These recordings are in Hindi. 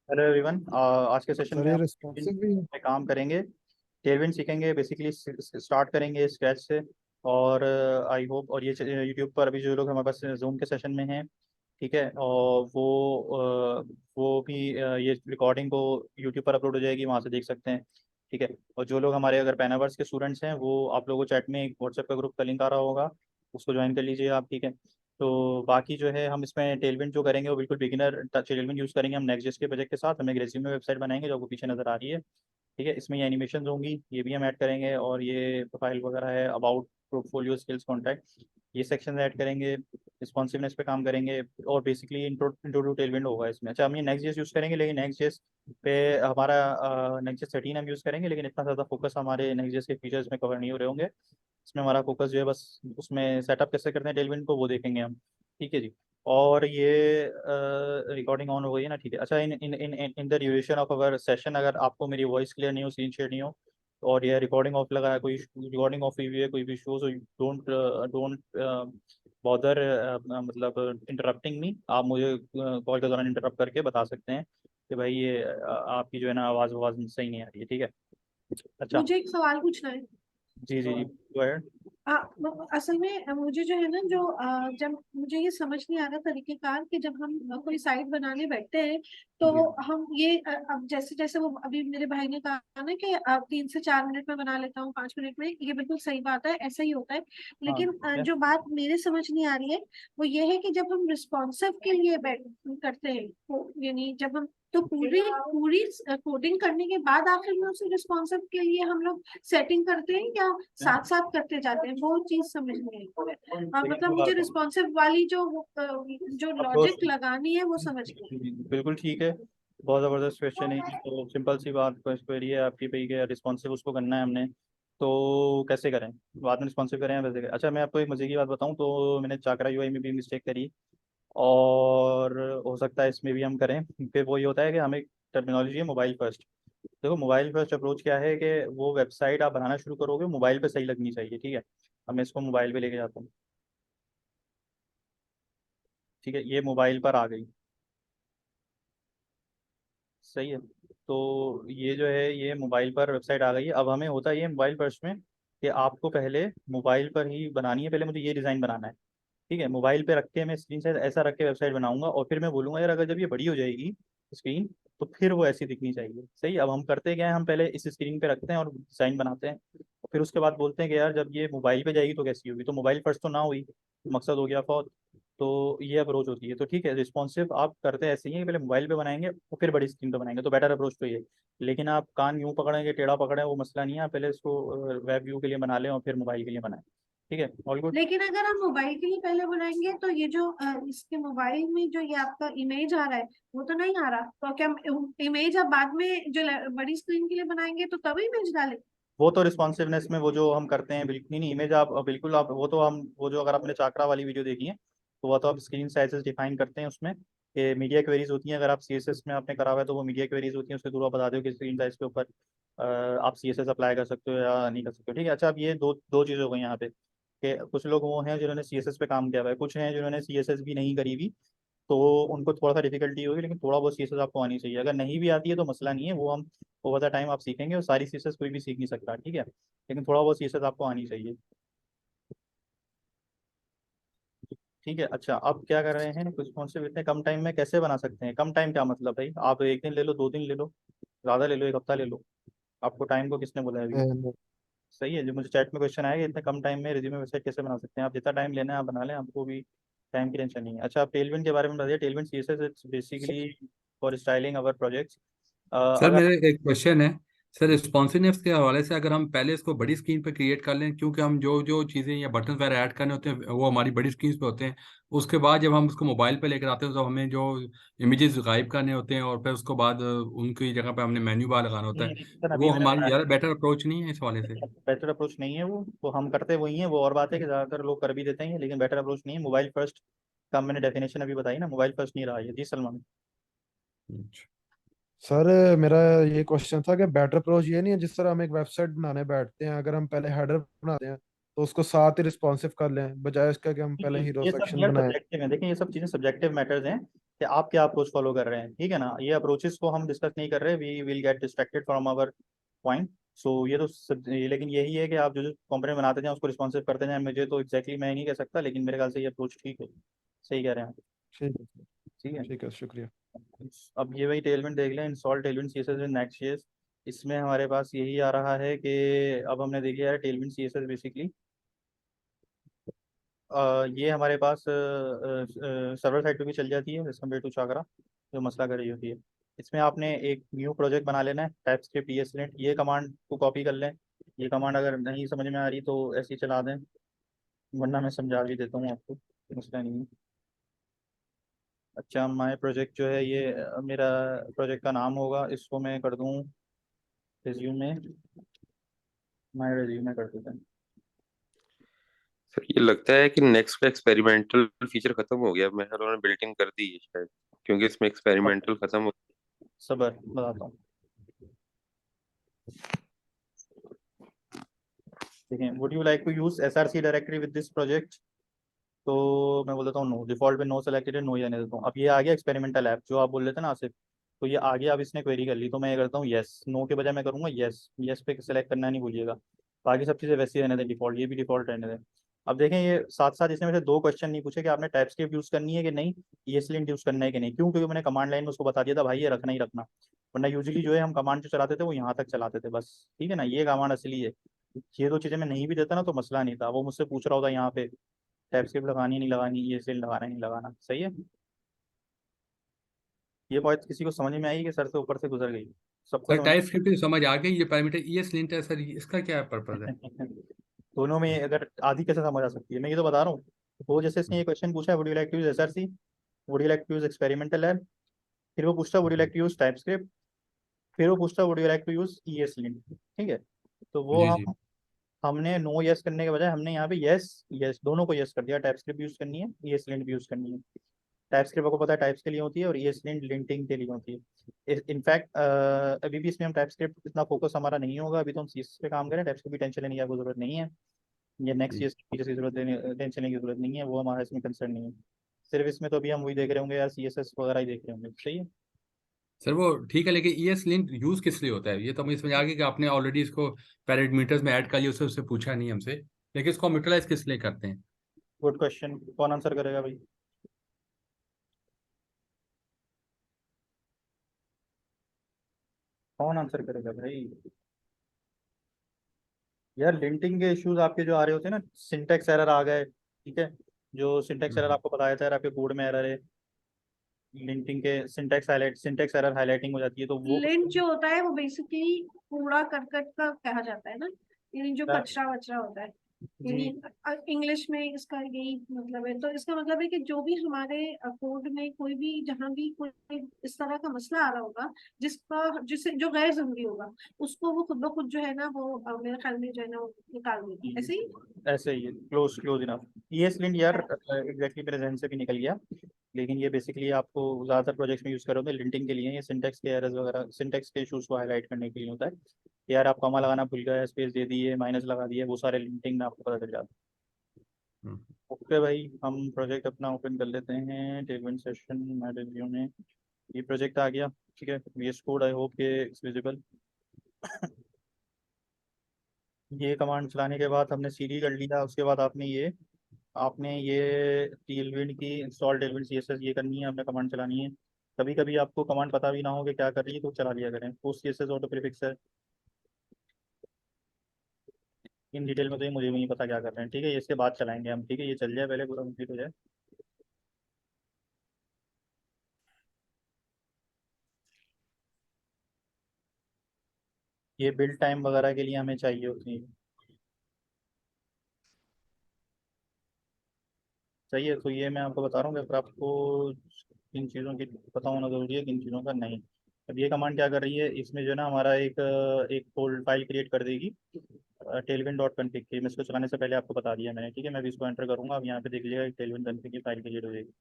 हेलो एवरीवन, आज के सेशन सर में ये हम रिस्पॉन्सिव भी है। पे काम करेंगे। टेलविंड सीखेंगे, बेसिकली स्टार्ट करेंगे स्क्रैच से। और आई होप, और ये यूट्यूब पर अभी जो लोग हमारे पास जूम के सेशन में हैं, ठीक है, और वो भी ये रिकॉर्डिंग को यूट्यूब पर अपलोड हो जाएगी, वहाँ से देख सकते हैं। ठीक है। और जो लोग हमारे अगर पैनावर्स के स्टूडेंट्स हैं, वो आप लोगों को चैट में एक व्हाट्सएप का ग्रुप का लिंक आ रहा होगा, उसको ज्वाइन कर लीजिए आप। ठीक है। तो बाकी जो है, हम इसमें टेलविंड जो करेंगे वो बिल्कुल बिगिनर टच टेलविंड यूज़ करेंगे हम नेक्स्ट के प्रोजेक्ट के साथ। हम एक रेज्यूमे वेबसाइट बनाएंगे जो आपको पीछे नज़र आ रही है। ठीक है। इसमें ये एनिमेशन होंगी, ये भी हम ऐड करेंगे, और ये प्रोफाइल वगैरह है, अबाउट, पोर्टफोलियो, स्किल्स, कॉन्टैक्ट, ये सेक्शन ऐड करेंगे। रिस्पॉन्सिवनेस पे काम करेंगे, और basically intro intro to Tailwind होगा इसमें। अच्छा, हम ये नेक्स्ट जेस यूज़ करेंगे, लेकिन नेक्स्ट जेस पे हमारा नेक्स्ट जेस 13 हम यूज़ करेंगे, लेकिन इतना ज़्यादा फोकस हमारे नेक्स्ट जेस के फीचर्स में कवर नहीं हो रहे होंगे। इसमें हमारा फोकस जो है, बस उसमें सेटअप कैसे करते हैं टेलविंड को, वो देखेंगे हम। ठीक है जी। और ये रिकॉर्डिंग ऑन हो गई है ना? ठीक है। अच्छा, in in in in the duration of our session, अगर आपको मेरी वॉइस क्लियर नहीं हो, स्क्रीन शेयर नहीं हो, और ये रिकॉर्डिंग ऑफ लगा है, कोई रिकॉर्डिंग ऑफ हुई है, कोई भी इशूज हो, डोंट डोंट बॉदर, मतलब इंटरप्टिंग मी। आप मुझे कॉल के दौरान इंटरप्ट करके बता सकते हैं कि भाई ये आपकी जो है ना, आवाज़ आवाज़ सही नहीं आ रही है। ठीक है। अच्छा। मुझे एक सवाल पूछना है। जी जी जी, go ahead। असल में मुझे जो है ना, जो जब मुझे ये समझ नहीं आ रहा तरीकेकार कि जब हम कोई साइट बनाने बैठते हैं तो जी हम ये अब जैसे जैसे वो अभी मेरे भाई ने कहा ना कि 3 से 4 मिनट में बना लेता हूँ, 5 मिनट में, ये बिल्कुल सही बात है, ऐसा ही होता है। हाँ, लेकिन ठीक है। जो बात मेरे समझ नहीं आ रही है वो ये है कि जब हम रिस्पॉन्सिव के लिए बैठ करते हैं, तो यानी जब हम तो पूरी पूरी कोडिंग करने के बाद आखिर में उसे रिस्पॉन्सिव के लिए हम लोग सेटिंग करते हैं, या साथ साथ करते जाते हैं, वो चीज समझ में आई है। देखिए, मतलब मैं मुझे बताता हूँ। रिस्पॉन्सिव वाली जो अप्रोच, लॉजिक लगानी है वो समझ में आई। बिल्कुल ठीक है। बहुत ज़बरदस्त क्वेश्चन है ये तो। सिंपल सी बात क्वेरी है आपकी भाई, कि रिस्पॉन्सिव उसको करना है हमने, तो कैसे करें? बाद में रिस्पॉन्सिव करें या वैसे करें? अच्छा, मैं आपको एक मजे की बात बताऊं, तो मैंने चाकरा यूआई में भी मिस्टेक करी, और हो सकता है इसमें भी हम करें। फिर वो ये होता है कि हमें टर्मिनोलॉजी है मोबाइल फर्स्ट। देखो, मोबाइल फर्स्ट अप्रोच क्या है, कि वो वेबसाइट आप बनाना शुरू करोगे, मोबाइल पे सही लगनी चाहिए। ठीक है। अब मैं इसको मोबाइल पे लेके जाता हूँ। ठीक है, ये मोबाइल पर आ गई। सही है। तो ये जो है, ये मोबाइल पर वेबसाइट आ गई है। अब हमें होता है ये मोबाइल फर्स्ट में, कि आपको पहले मोबाइल पर ही बनानी है। पहले मुझे ये डिज़ाइन बनाना है। ठीक है। मोबाइल पे रख के मैं स्क्रीन साइज ऐसा रख के वेबसाइट बनाऊंगा, और फिर मैं बोलूंगा यार, अगर जब ये बड़ी हो जाएगी स्क्रीन, तो फिर वो ऐसी दिखनी चाहिए। सही। अब हम करते क्या है, हम पहले इस स्क्रीन पे रखते हैं और डिज़ाइन बनाते हैं, और फिर उसके बाद बोलते हैं कि यार, जब ये मोबाइल पे जाएगी तो कैसी होगी? तो मोबाइल फर्स्ट तो ना हुई, मकसद हो गया फौत। तो ये अप्रोच होती है। तो ठीक है, रिस्पॉन्सिव आप करते ऐसे ही है कि पहले मोबाइल पे बनाएंगे और फिर बड़ी स्क्रीन पे बनाएंगे, तो बेटर अप्रोच तो ये है। लेकिन आप कान यूं पकड़ेंगे, टेढ़ा पकड़े, वो मसला नहीं है। आप पहले इसको वेब व्यू के लिए बना लें, और फिर मोबाइल के लिए बनाएं। ठीक है, ऑल गुड। लेकिन अगर हम मोबाइल के लिए पहले बनाएंगे तो ये जो इसके मोबाइल में जो ये आपका इमेज आ रहा है वो तो नहीं आ रहा, तो क्या इमेज आप बाद में जो बड़ी स्क्रीन के लिए बनाएंगे तो तभी इमेज डालें? वो तो रिस्पॉन्सिवनेस में वो जो हम करते हैं, बिल्कुल नहीं, इमेज आप बिल्कुल, आप वो तो हम, वो जो अगर आपने चाकरा वाली वीडियो देखी है, तो वो तो आप स्क्रीन साइजेस डिफाइन करते हैं उसमें, कि मीडिया क्वेरीज होती हैं। अगर आप सीएसएस में आपने करा हुआ है, तो वो मीडिया क्वेरीज होती हैं, उसके थ्रू आप बता दो कि स्क्रीन साइज के ऊपर आप सीएसएस अप्लाई कर सकते हो या नहीं कर सकते हो। ठीक है। अच्छा, अब ये दो दो चीज़ें हो गई यहाँ पे, कि कुछ लोग वो हैं जिन्होंने सीएसएस पे काम किया हुआ है, कुछ हैं जिन्होंने सीएसएस भी नहीं करी हुई, तो उनको थोड़ा सा डिफिकल्टी होगी, लेकिन थोड़ा बहुत सीएसएस आपको आनी चाहिए। अगर नहीं भी आती है तो मसला नहीं है, वो हम ओवर द टाइम आप सीखेंगे, और सारी सीएसएस कोई भी सीख नहीं सकता। ठीक है। लेकिन थोड़ा बहुत सीएसएस आपको आनी चाहिए। ठीक है। अच्छा, अब क्या कर रहे हैं, रिस्पॉन्सिव इतने कम टाइम में कैसे बना सकते हैं? कम टाइम क्या मतलब भाई? आप एक दिन ले लो, 2 दिन ले लो, ज़्यादा ले लो, एक हफ्ता ले लो। आपको टाइम को किसने बोला है अभी? नहीं। सही है। जो मुझे चैट में क्वेश्चन आया कि इतने कम टाइम में रिज्यूमे वेबसाइट कैसे बना सकते हैं, आप जितना टाइम लेना है आप बना लें, आपको भी टाइम की टेंशन नहीं है। अच्छा, आप टेलविंड के बारे में बताइए। Tailwind CSS it's basically for styling our projects. Sir अगर मेरे एक क्वेश्चन है। सर रिस्पॉन्सिवनेस के हवाले से अगर हम पहले इसको बड़ी स्क्रीन पे क्रिएट कर लें, क्योंकि हम जो जो चीज़ें या बटन वगैरह ऐड करने होते हैं वो हमारी बड़ी स्क्रीन पे होते हैं। उसके बाद जब हम उसको मोबाइल पे लेकर आते हैं तो हमें जो इमेजेस गायब करने होते हैं, और फिर उसके बाद उनकी जगह पे हमने मेन्यू बार लगाना होता है। सर, अभी वो मैंने हमारी बताया, ज़्यादा बेटर अप्रोच नहीं है इस हवाले से? बेटर अप्रोच नहीं है वो हम करते वही हैं। वो और बात है कि ज़्यादातर लोग कर भी देते हैं, लेकिन बेटर अप्रोच नहीं है। मोबाइल फर्स्ट का मैंने डेफिनेशन अभी बताई ना, मोबाइल फर्स्ट नहीं रहा है। जी सलमान। अच्छा। सर मेरा ये क्वेश्चन था कि बेटर अप्रोच ये नहीं है जिस तरह हम एक वेबसाइट बनाने बैठते हैं, अगर हम पहले हेडर बनाते हैं तो उसको साथ ही रिस्पॉन्सिव कर लें, बजाय इसका कि हम पहले हीरो ये सब सेक्शन यार बनाएं। सब्जेक्टिव है, देखिए ये सब चीज़ें सब्जेक्टिव मैटर्स हैं, कि आप क्या अप्रोच फॉलो कर रहे हैं, ठीक है ना। ये अप्रोचेस को हम डिस्कस नहीं कर रहे, we will get distracted from our point. So ये तो लेकिन यही है कि आप जो जो कंपोनेंट बनाते जाएं उसको रिस्पॉन्सिव करते जाएं। मुझे तो एग्जैक्टली मैं नहीं कह सकता, लेकिन मेरे ख्याल से ये अप्रोच ठीक है। सही कह रहे हैं आप। ठीक है सर, ठीक है। ठीक है, शुक्रिया। अब ये वही टेलविंड देख लें, install Tailwind CSS with Next.js. इसमें हमारे पास यही आ रहा है कि अब हमने देख लिया है टेलविंड सीएसएस बेसिकली। ये हमारे पास सर्वर साइड पे भी चल जाती है एज कम्पेयर टू चाकरा, जो मसला कर रही होती है। इसमें आपने एक न्यू प्रोजेक्ट बना लेना है, टाइपस्क्रिप्ट ESLint, ये कमांड को कॉपी कर लें। ये कमांड अगर नहीं समझ में आ रही तो ऐसे ही चला दें, वरना मैं समझा भी देता हूँ आपको, मसला नहीं है। अच्छा, माय प्रोजेक्ट जो है ये मेरा प्रोजेक्ट का नाम होगा, इसको मैं कर दूँ रिज्यूमे, माय रिज्यूमे कर देता हूँ। सर ये लगता है कि नेक्स्ट का एक्सपेरिमेंटल फीचर खत्म हो गया, मैं उन्होंने बिल्ट इन कर दी है शायद, क्योंकि इसमें एक्सपेरिमेंटल खत्म हो। सबर बताता हूँ। देखिए, would you like to use SRC directory with this project. तो मैं बोल देता हूँ नो, डिफॉल्ट पे नो सेलेक्टेड है, नो ही रहने देता हूँ। अब ये आ गया एक्सपेरिमेंटल ऐप जो आप बोल रहे थे ना आसिफ, तो ये आ गया। अब इसने क्वेरी कर ली तो मैं ये करता हूँ यस, नो के बजाय मैं करूँगा यस। यस पे सेलेक्ट करना नहीं भूलिएगा। बाकी सब चीज़ें वैसी रहने दें डिफॉल्ट, ये भी डिफॉल्ट रहने दें। अब देखें, ये साथ साथ इसने मेरे से दो क्वेश्चन नहीं पूछे कि आपने टाइपस्क्रिप्ट यूज़ करनी है कि नहीं, ESLint यूज़ करना है कि नहीं। क्यों? क्योंकि मैंने कमांड लाइन में उसको बता दिया था भाई ये रखना ही रखना। वरना यूजली जो है हम कमांड जो चलाते थे वो यहाँ तक चलाते थे बस, ठीक है ना। ये कमांड असली है। ये दो चीज़ें मैं नहीं भी देता ना तो मसला नहीं था, वो मुझसे पूछ रहा होता यहाँ पे टाइपस्क्रिप्ट लगानी नहीं लगानी, ESLint लगाना नहीं लगाना। सही है। ये बात किसी को समझ में आई कि सर से ऊपर से गुजर गई? सबको सर समझ टाइप स्क्रिप्ट समझ आ गई, ये पैरामीटर ESLint है सर, इसका क्या पर्पज है? दोनों में अगर आधी कैसे समझ आ सकती है, मैं ये तो बता रहा हूँ। वो जैसे इसने ये क्वेश्चन पूछा है, would you like to use SRC, would you like to use experimental lab, फिर वो पूछता would you like to use TypeScript, फिर वो पूछता would you like to use ESLint। ठीक है। तो वो जी जी। हमने नो यस करने के बजाय हमने यहाँ पे यस यस दोनों को यस कर दिया। टाइपस्क्रिप्ट यूज करनी है, ESLint भी यूज करनी है। टाइपस्क्रिप्ट आपको पता है टाइप्स के लिए होती है और ESLint लिंटिंग के लिए होती है। इनफैक्ट अभी भी इसमें हम टाइपस्क्रिप्ट इतना फोकस हमारा नहीं होगा, अभी तो हम CSS पे काम करें, टाइप्स की भी टेंशन लेने की आपको जरूरत नहीं है। ये नेक्स्ट जी चीज फीचर्स की जरूरत टेंशन लेने की जरूरत नहीं है, वो हमारा इसमें कंसर्न नहीं है। सिर्फ इसमें तो अभी हम वही देख रहे होंगे यार, CSS वगैरह ही देख रहे होंगे। सही है। सर वो ठीक है, लेकिन ESLint यूज किस लिए होता है ये तो मुझे समझ आ गया कि आपने ऑलरेडी इसको पैरामीटर्स में ऐड कर लिया, उससे पूछा नहीं हमसे, लेकिन इसको हम यूटिलाइज किस लिए करते हैं? गुड क्वेश्चन, कौन आंसर करेगा भाई? कौन आंसर करेगा भाई? यार लिंटिंग के इश्यूज आपके जो आ रहे होते हैं ना, सिंटेक्स एरर आ गए, ठीक है। जो सिंटेक्स एरर हम्म। आपको बताया था यार, आपके कोड में एरर है लिंटिंग के, सिंटेक्स एरर हाईलाइटिंग हो जाती है तो वो लिंट जो होता है वो बेसिकली कूड़ा करकट का कहा जाता है ना, यानी जो कचरा वचरा होता है। यानी जी। इंग्लिश में इसका यही मतलब है। तो इसका मतलब है कि जो भी हमारे कोड में कोई भी जहाँ भी कोई इस तरह का मसला आ रहा होगा, जिसका जिसे जो गैर जरूरी होगा, उसको वो खुद ब खुद जो है ना वो मेरे ख्याल में जो है ना वो निकाल देगी ऐसे ही। ऐसे ही है, क्लोज क्लोज इनफ। ESLint यार एग्जैक्टली मेरे जहन से भी निकल गया, लेकिन ये बेसिकली आपको ज़्यादातर प्रोजेक्ट्स में यूज़ करोगे लिंटिंग के लिए। ये सिंटेक्स के एरर्स वगैरह, सिंटेक्स के इशूज़ को हाईलाइट करने के लिए होता है कि यार आप कॉमा लगाना भूल गए, स्पेस दे दिए, माइनस लगा दिए, वो सारे लिंटिंग में आपको पता चल जाता हम्म। है। ओके भाई, हम प्रोजेक्ट अपना ओपन कर लेते हैं टेलविंड सेशन माय रिव्यू में। ये प्रोजेक्ट आ गया, ठीक है। VS कोड, आई होप के इट्स विजिबल। ये कमांड चलाने के बाद हमने CD कर लिया, उसके बाद आपने ये टेलविंड की इंस्टॉल टेलविंड CSS ये करनी है, आपने कमांड चलानी है। कभी कभी आपको कमांड पता भी ना हो कि क्या कर रही है तो चला लिया करें। पोस्ट CSS ऑटो प्रीफिक्स है, इन डिटेल में तो ये मुझे भी नहीं पता क्या कर रहे हैं, ठीक है। ये इसके बाद चलाएंगे हम, ठीक है। ये चल जाए पहले, पूरा कंप्लीट हो जाए। ये बिल्ड टाइम वगैरह के लिए हमें चाहिए होती है। सही है। तो ये मैं आपको बता रहा हूँ कि अगर आपको किन चीज़ों की पता होना जरूरी है, किन चीज़ों का नहीं। अब ये कमांड क्या कर रही है, इसमें जो है ना हमारा एक फोल्ड फाइल क्रिएट कर देगी टेलविन डॉट कन्फिग की। मैं इसको चलाने से पहले आपको बता दिया मैंने, ठीक है। मैं भी इसको एंटर करूंगा, अब यहाँ पे देख लीजिएगा टेलविन कन्फिग की फाइल क्रिएट हो जाएगी।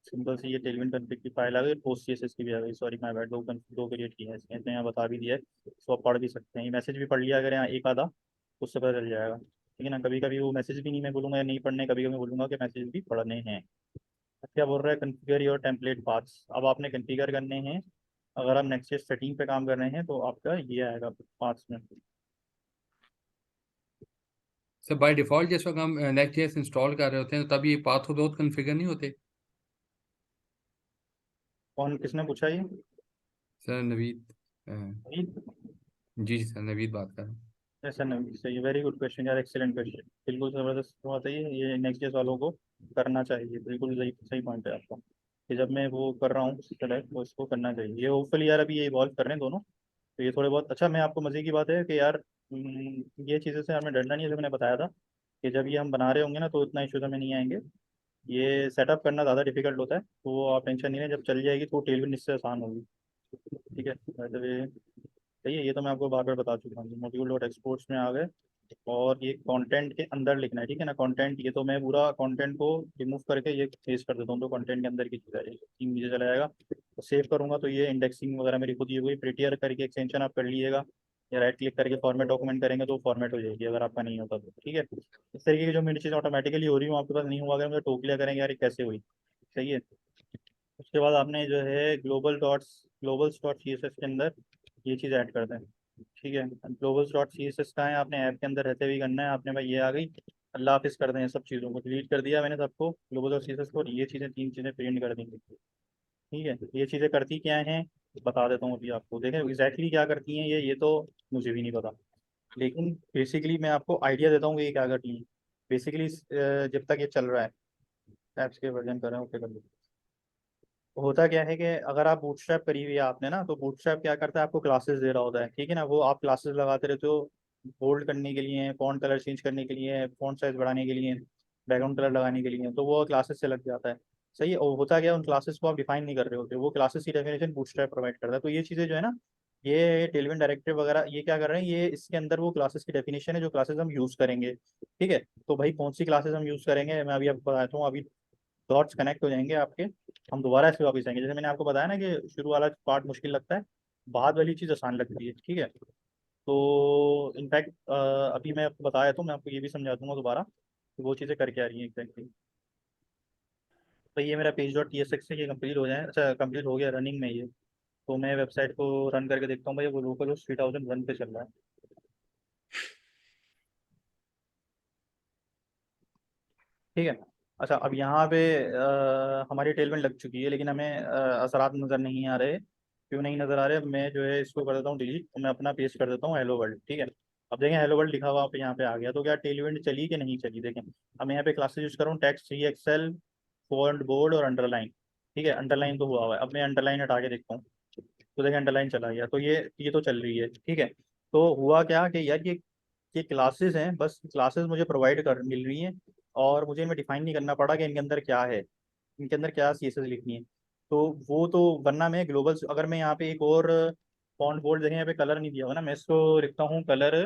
सिंपल सी ये टेलविन कन्फिग की फाइल आ गई, पोस्ट CSS की भी आ गई। सॉरी माय बैड, दो क्रिएट की है इसमें, इसने यहाँ बता भी दिया है। इसको आप पढ़ भी सकते हैं, ये मैसेज भी पढ़ लिया अगर यहाँ एक आधा, उससे पता चल जाएगा, ठीक है ना। कभी कभी वो मैसेज भी नहीं मैं बोलूँगा या नहीं पढ़ने, कभी कभी मैं बोलूँगा कि मैसेज भी पढ़ने हैं। क्या बोल रहा है, कन्फिगर योर टेम्पलेट पाथ्स। अब आपने कन्फिगर करने हैं, अगर आप नेक्स्ट सेटिंग पे काम कर रहे हैं तो आपका ये आएगा पाथ्स में। सर बाय डिफॉल्ट जिस वक्त हम नेक्स्ट जेएस इंस्टॉल कर रहे होते हैं तब ये पाथ बहुत कॉन्फ़िगर नहीं होते? कौन, किसने पूछा ये? सर नवीद वही। जी जी सर नवीद बात कर रहा हूँ। ऐसा नहीं, सही, वेरी गुड क्वेश्चन यार, एक्सीलेंट क्वेश्चन, बिल्कुल ज़बरदस्त बात है ये नेक्स्ट जेस वालों को करना चाहिए, बिल्कुल सही सही पॉइंट है आपका, कि जब मैं वो कर रहा हूँ सेलेक्ट तो इसको करना चाहिए। ये होपफुली यार अभी ये इवॉल्व कर रहे हैं दोनों, तो ये थोड़े बहुत अच्छा। मैं आपको मज़े की बात है कि यार ये चीज़ें से हमें डरना नहीं है, जैसे मैंने बताया था कि जब ये हम बना रहे होंगे ना तो इतना इशूज़ हमें नहीं आएंगे। ये सेटअप करना ज़्यादा डिफिकल्ट होता है, तो वो आप टेंशन नहीं लें, जब चल जाएगी तो टेलविन इससे आसान होगी। ठीक है, वैसे सही है, ये तो मैं आपको बार बार बता चुका हूँ। मॉड्यूल डॉट एक्सपोर्ट्स में आ गए, और ये कंटेंट के अंदर लिखना है, ठीक है ना। कंटेंट, ये तो मैं पूरा कंटेंट को रिमूव करके ये पेस्ट कर देता हूँ, तो कंटेंट के अंदर की चीज़ है, ये मुझे चला जाएगा। तो सेव करूँगा तो ये इंडेक्सिंग वगैरह मेरी खुद ही हो गई। प्रिटियर करके एक्सटेंशन आप कर लीजिएगा, या राइट क्लिक करके फॉर्मेट डॉक्यूमेंट करेंगे तो फॉर्मेट हो जाएगी, अगर आपका नहीं होता तो। ठीक है, इस तरीके की जो मेरी चीज़ ऑटोमेटिकली हो रही हूँ आपके पास नहीं हुआ, अगर मुझे टोक लिया करेंगे यार ये कैसे हुई। सही है। उसके बाद आपने जो है globals dot C S S के अंदर ये चीज़ ऐड कर दें। ठीक है, globals dot C S S का है, आपने ऐप के अंदर रहते हुए करना है। आपने भाई ये आ गई, अल्लाह हाफिज़ कर दें, ये सब चीज़ों को डिलीट कर दिया मैंने सबको, global dot C S S को, और ये चीज़ें 3 चीज़ें प्रिंट कर देंगे। ठीक है, ये चीज़ें करती क्या हैं बता देता हूँ अभी आपको, देखें एग्जैक्टली क्या करती हैं ये तो मुझे भी नहीं पता, लेकिन बेसिकली मैं आपको आइडिया देता हूँ कि ये क्या करती हैं। बेसिकली जब तक ये चल रहा है, ऐप्स के वर्जन कर रहे हैं, ओके कर लो। होता क्या है कि अगर आप बूटस्ट्रैप करी हुई है आपने ना, तो बूटस्ट्रैप क्या करता है, आपको क्लासेस दे रहा होता है, ठीक है ना। वो आप क्लासेस लगाते रहते हो, बोल्ड करने के लिए, फॉन्ट कलर चेंज करने के लिए, फॉन्ट साइज बढ़ाने के लिए, बैकग्राउंड कलर लगाने के लिए, तो वो क्लासेस से लग जाता है। सही है, और होता क्या है, उन क्लासेस को आप डिफाइन नहीं कर रहे होते, वो क्लासेस की डेफिनेशन बूटस्ट्रैप प्रोवाइड करता है। तो ये चीज़ें जो है ना, ये टेलविन डायरेक्टिव वगैरह ये क्या कर रहे हैं, ये इसके अंदर वो क्लासेस की डेफिनेशन है जो क्लासेस हम यूज़ करेंगे। ठीक है, तो भाई कौन सी क्लासेस हम यूज़ करेंगे मैं अभी आपको बताता हूँ। अभी डॉट्स कनेक्ट हो जाएंगे आपके, हम दोबारा इस पे वापस आएंगे। जैसे मैंने आपको बताया ना कि शुरू वाला पार्ट मुश्किल लगता है, बाद वाली चीज़ आसान लगती है। ठीक है, तो इनफैक्ट अभी मैं आपको बताया तो मैं आपको ये भी समझा दूंगा दोबारा कि वो चीज़ें करके आ रही हैं एग्जैक्टली। तो ये मेरा page dot T S x से ये कंप्लीट हो जाए, अच्छा कंप्लीट हो गया, रनिंग में ये। तो मैं वेबसाइट को रन करके देखता हूँ भाई, वो लोकल होस्ट 3001 पे चल रहा है। ठीक है, अच्छा अब यहाँ पे हमारी टेलमेंट लग चुकी है, लेकिन हमें असरात नज़र नहीं आ रहे। क्यों नहीं नज़र आ रहे, अब मैं जो है इसको कर देता हूँ डिलीट, तो मैं अपना पेस्ट कर देता हूँ हेलो वर्ल्ड। ठीक है, अब देखें हेलो वर्ल्ड लिखा हुआ आप यहाँ पे आ गया, तो क्या टेलमेंट चली कि नहीं चली। देखें, अब मैं यहाँ पे क्लासेस यूज करूँ, टेक्स्ट 3 एक्सएल, फॉन्ट बोल्ड और अंडरलाइन। ठीक है, अंडरलाइन तो हुआ हुआ है, अब मैं अंडरलाइन हटा के देखता हूँ, तो देखिए अंडरलाइन चला गया, तो ये तो चल रही है। ठीक है, तो हुआ क्या कि यार ये क्लासेस हैं, बस क्लासेस मुझे प्रोवाइड कर मिल रही हैं, और मुझे इनमें डिफाइन नहीं करना पड़ा कि इनके अंदर क्या है, इनके अंदर क्या सीएसएस लिखनी है। तो वो तो, वरना मैं ग्लोबल, अगर मैं यहाँ पे एक और फॉन्ट बोल्ड देखें, यहाँ पे कलर नहीं दिया हुआ ना, मैं इसको लिखता हूँ कलर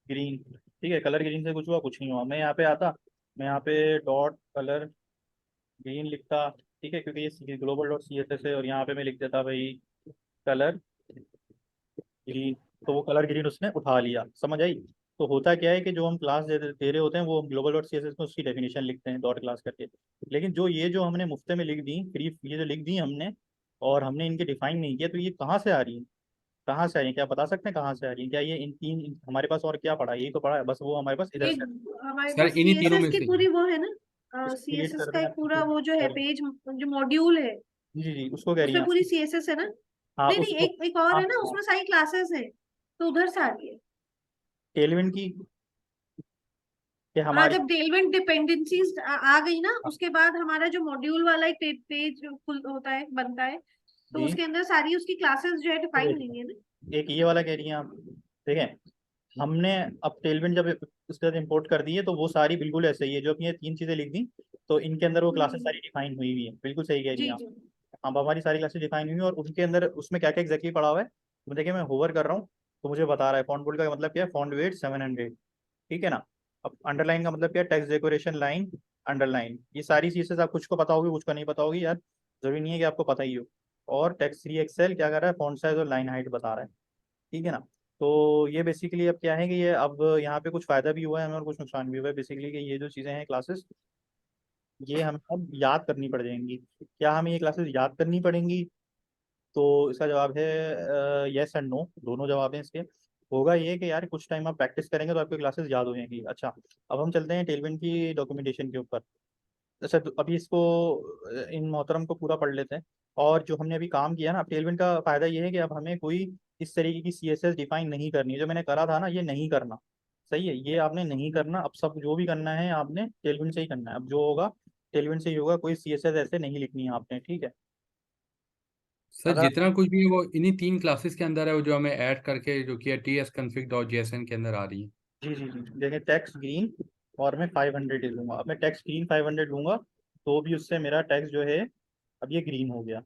ग्रीन। ठीक है, कलर ग्रीन से कुछ हुआ, कुछ नहीं हुआ। मैं यहाँ पे आता, मैं यहाँ पे डॉट कलर ग्रीन लिखता, ठीक है, क्योंकि ये global dot C S S है, और यहाँ पे मैं लिख देता भाई कलर ग्रीन, तो वो कलर ग्रीन उसने उठा लिया, समझ आई। तो होता क्या है कि जो हम क्लास दे रहे होते हैं वो global dot C S S में उसकी डेफिनेशन लिखते हैं डॉट क्लास करके, लेकिन जो हमने मुफ्ते में लिख दी फ्री, ये जो लिख दी हमने, और हमने इनके डिफाइन नहीं किया, तो ये कहाँ से आ रही है, कहाँ से आ रही है, क्या बता सकते हैं कहाँ से आ रही है? क्या ये हमारे पास और क्या पड़ा है, यही तो पड़ा है बस, वो हमारे पास इधर एक से। हमारे सर पास इन्हीं तीनों सीएसएस में की से ही पूरी वो है ना, इसको डिलीट सीएसएस कर का दें एक पूरा वो जो है आप। पेज, जो मॉड्यूल है, जी जी, उसको कह रही उसमें हैं पूरी आप। सीएसएस है ना। हाँ नहीं नहीं, उसको, एक एक और हाँ है ना, उसमें सारी क्लासेस है, तो उधर से आ रही है। टेलविन की, कि हाँ, हमारी, जब टेलविंड डिपेंडेंसीज आ गई ना, उसके बाद हमारा जो मॉड्यूल वाला एक पेज खुल होता है, बनता है, तो जी उसके अंदर सारी उसकी क्लासेस जो है डिफाइन नहीं है ना। एक ये वाला कह रही हैं आप। देखें, हमने अब टेलविन जब उसके साथ इंपोर्ट कर दी है, तो वो सारी बिल्कुल ऐसे ही है, जो अपनी ये 3 चीजें लिख दी, तो इनके अंदर वो क्लासेस हम्म, सारी डिफाइन हुई हुई है, बिल्कुल सही कह रही जी हैं आप। जी। अब हमारी सारी क्लासेस डिफाइन हुई हैं, और उनके अंदर उसमें क्या क्या एग्जैक्टली पड़ा हुआ है, तो देखिए मैं होवर कर रहा हूँ, तो मुझे बता रहा है फॉन्ट बोल्ड का मतलब क्या है, फॉन्ट वेट 700। ठीक है ना। अब अंडरलाइन का मतलब क्या है, टेक्स्ट डेकोरेशन लाइन अंडरलाइन, ये सारी चीजें आप कुछ को पता होगी, कुछ को नहीं पता होगी यार, जरूरी नहीं है कि आपको पता ही हो। और टेक्स्ट 3 एक्सएल क्या कर रहा है, फॉन्ट साइज और लाइन हाइट बता रहा है। ठीक है ना। तो ये बेसिकली अब क्या है कि ये अब यहाँ पे कुछ फायदा भी हुआ है हमें और कुछ नुकसान भी हुआ है, बेसिकली कि ये जो चीज़ें हैं क्लासेस, ये हमें अब याद करनी पड़ जाएंगी। क्या हमें ये क्लासेस याद करनी पड़ेंगी? तो इसका जवाब है यस एंड नो, दोनों जवाब हैं इसके। होगा ये कि यार कुछ टाइम आप प्रैक्टिस करेंगे तो आपकी क्लासेस याद हो जाएंगी। अच्छा, अब हम चलते हैं टेलविंड की डॉक्यूमेंटेशन के ऊपर। अच्छा, तो अभी इसको इन मोहतरम को पूरा पढ़ लेते हैं। और जो हमने अभी काम किया ना, टेलविंड का फायदा ये है कि अब हमें कोई इस तरीके की सीएसएस डिफाइन नहीं करनी है। जो मैंने करा था ना, ये नहीं करना। सही है, ये आपने नहीं करना। अब सब जो भी करना है आपने टेलविंड से ही करना है। अब जो होगा टेलविंड से ही होगा, कोई सीएसएस ऐसे नहीं लिखनी है आपने, ठीक है? सर अगर जितना कुछ भी है वो इन्हीं 3 क्लासेस के अंदर है, वो जो हमें ऐड करके जो कि tsconfig.jsn के अंदर आ रही है। जी जी जी, देखिए टैक्स ग्रीन, और मैं 500 ही लूंगा। अब मैं टैक्स ग्रीन 500 लूंगा, तो भी उससे मेरा टैक्स जो है अब ये ग्रीन हो गया।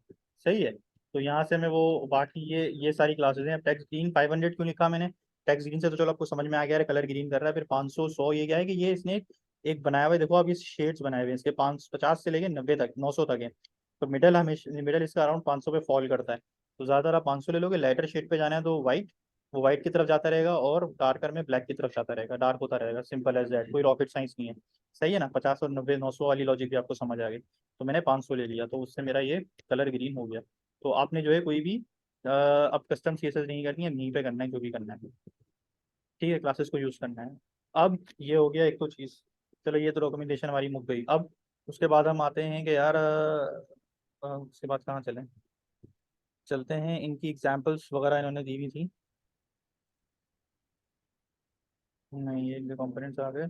सही है। तो यहाँ से मैं वो बाकी ये सारी क्लासेस हैं। अब टैक्स ग्रीन 500 क्यों लिखा मैंने? टैक्स ग्रीन से तो चलो आपको समझ में आ गया है, कलर ग्रीन कर रहा है। फिर 500 100 ये क्या है कि ये इसने एक बनाया हुआ है। देखो आप ये शेड्स बनाए हुए हैं इसके, 550 से लेके 90 तक, 900 तक है। तो मिडल हमेशा, मिडल इसका अराउंड 500 पे फॉल करता है। तो ज़्यादातर आप 500 ले लोगे। लाइटर शेड पे जाना है तो वाइट, वो वाइट की तरफ जाता रहेगा, और डार्कर में ब्लैक की तरफ जाता रहेगा, डार्क होता रहेगा। सिंपल एज दैट, कोई रॉकेट साइंस नहीं है। सही है ना? 50 और 90 900 वाली लॉजिक भी आपको समझ आ गई। तो मैंने 500 ले लिया, तो उससे मेरा ये कलर ग्रीन हो गया। तो आपने जो है कोई भी अब कस्टम सीएसएस नहीं करनी है, यहीं पे करना है जो भी करना है। ठीक है, क्लासेस को यूज़ करना है। अब ये हो गया एक तो चीज़। चलो, ये तो डॉक्यूमेंटेशन हमारी मुक गई। अब उसके बाद हम आते हैं कि यार उसके बाद कहाँ चलें? चलते हैं, इनकी एग्जाम्पल्स वगैरह इन्होंने दी हुई थी। नहीं, ये कंपोनेंट्स आ गए।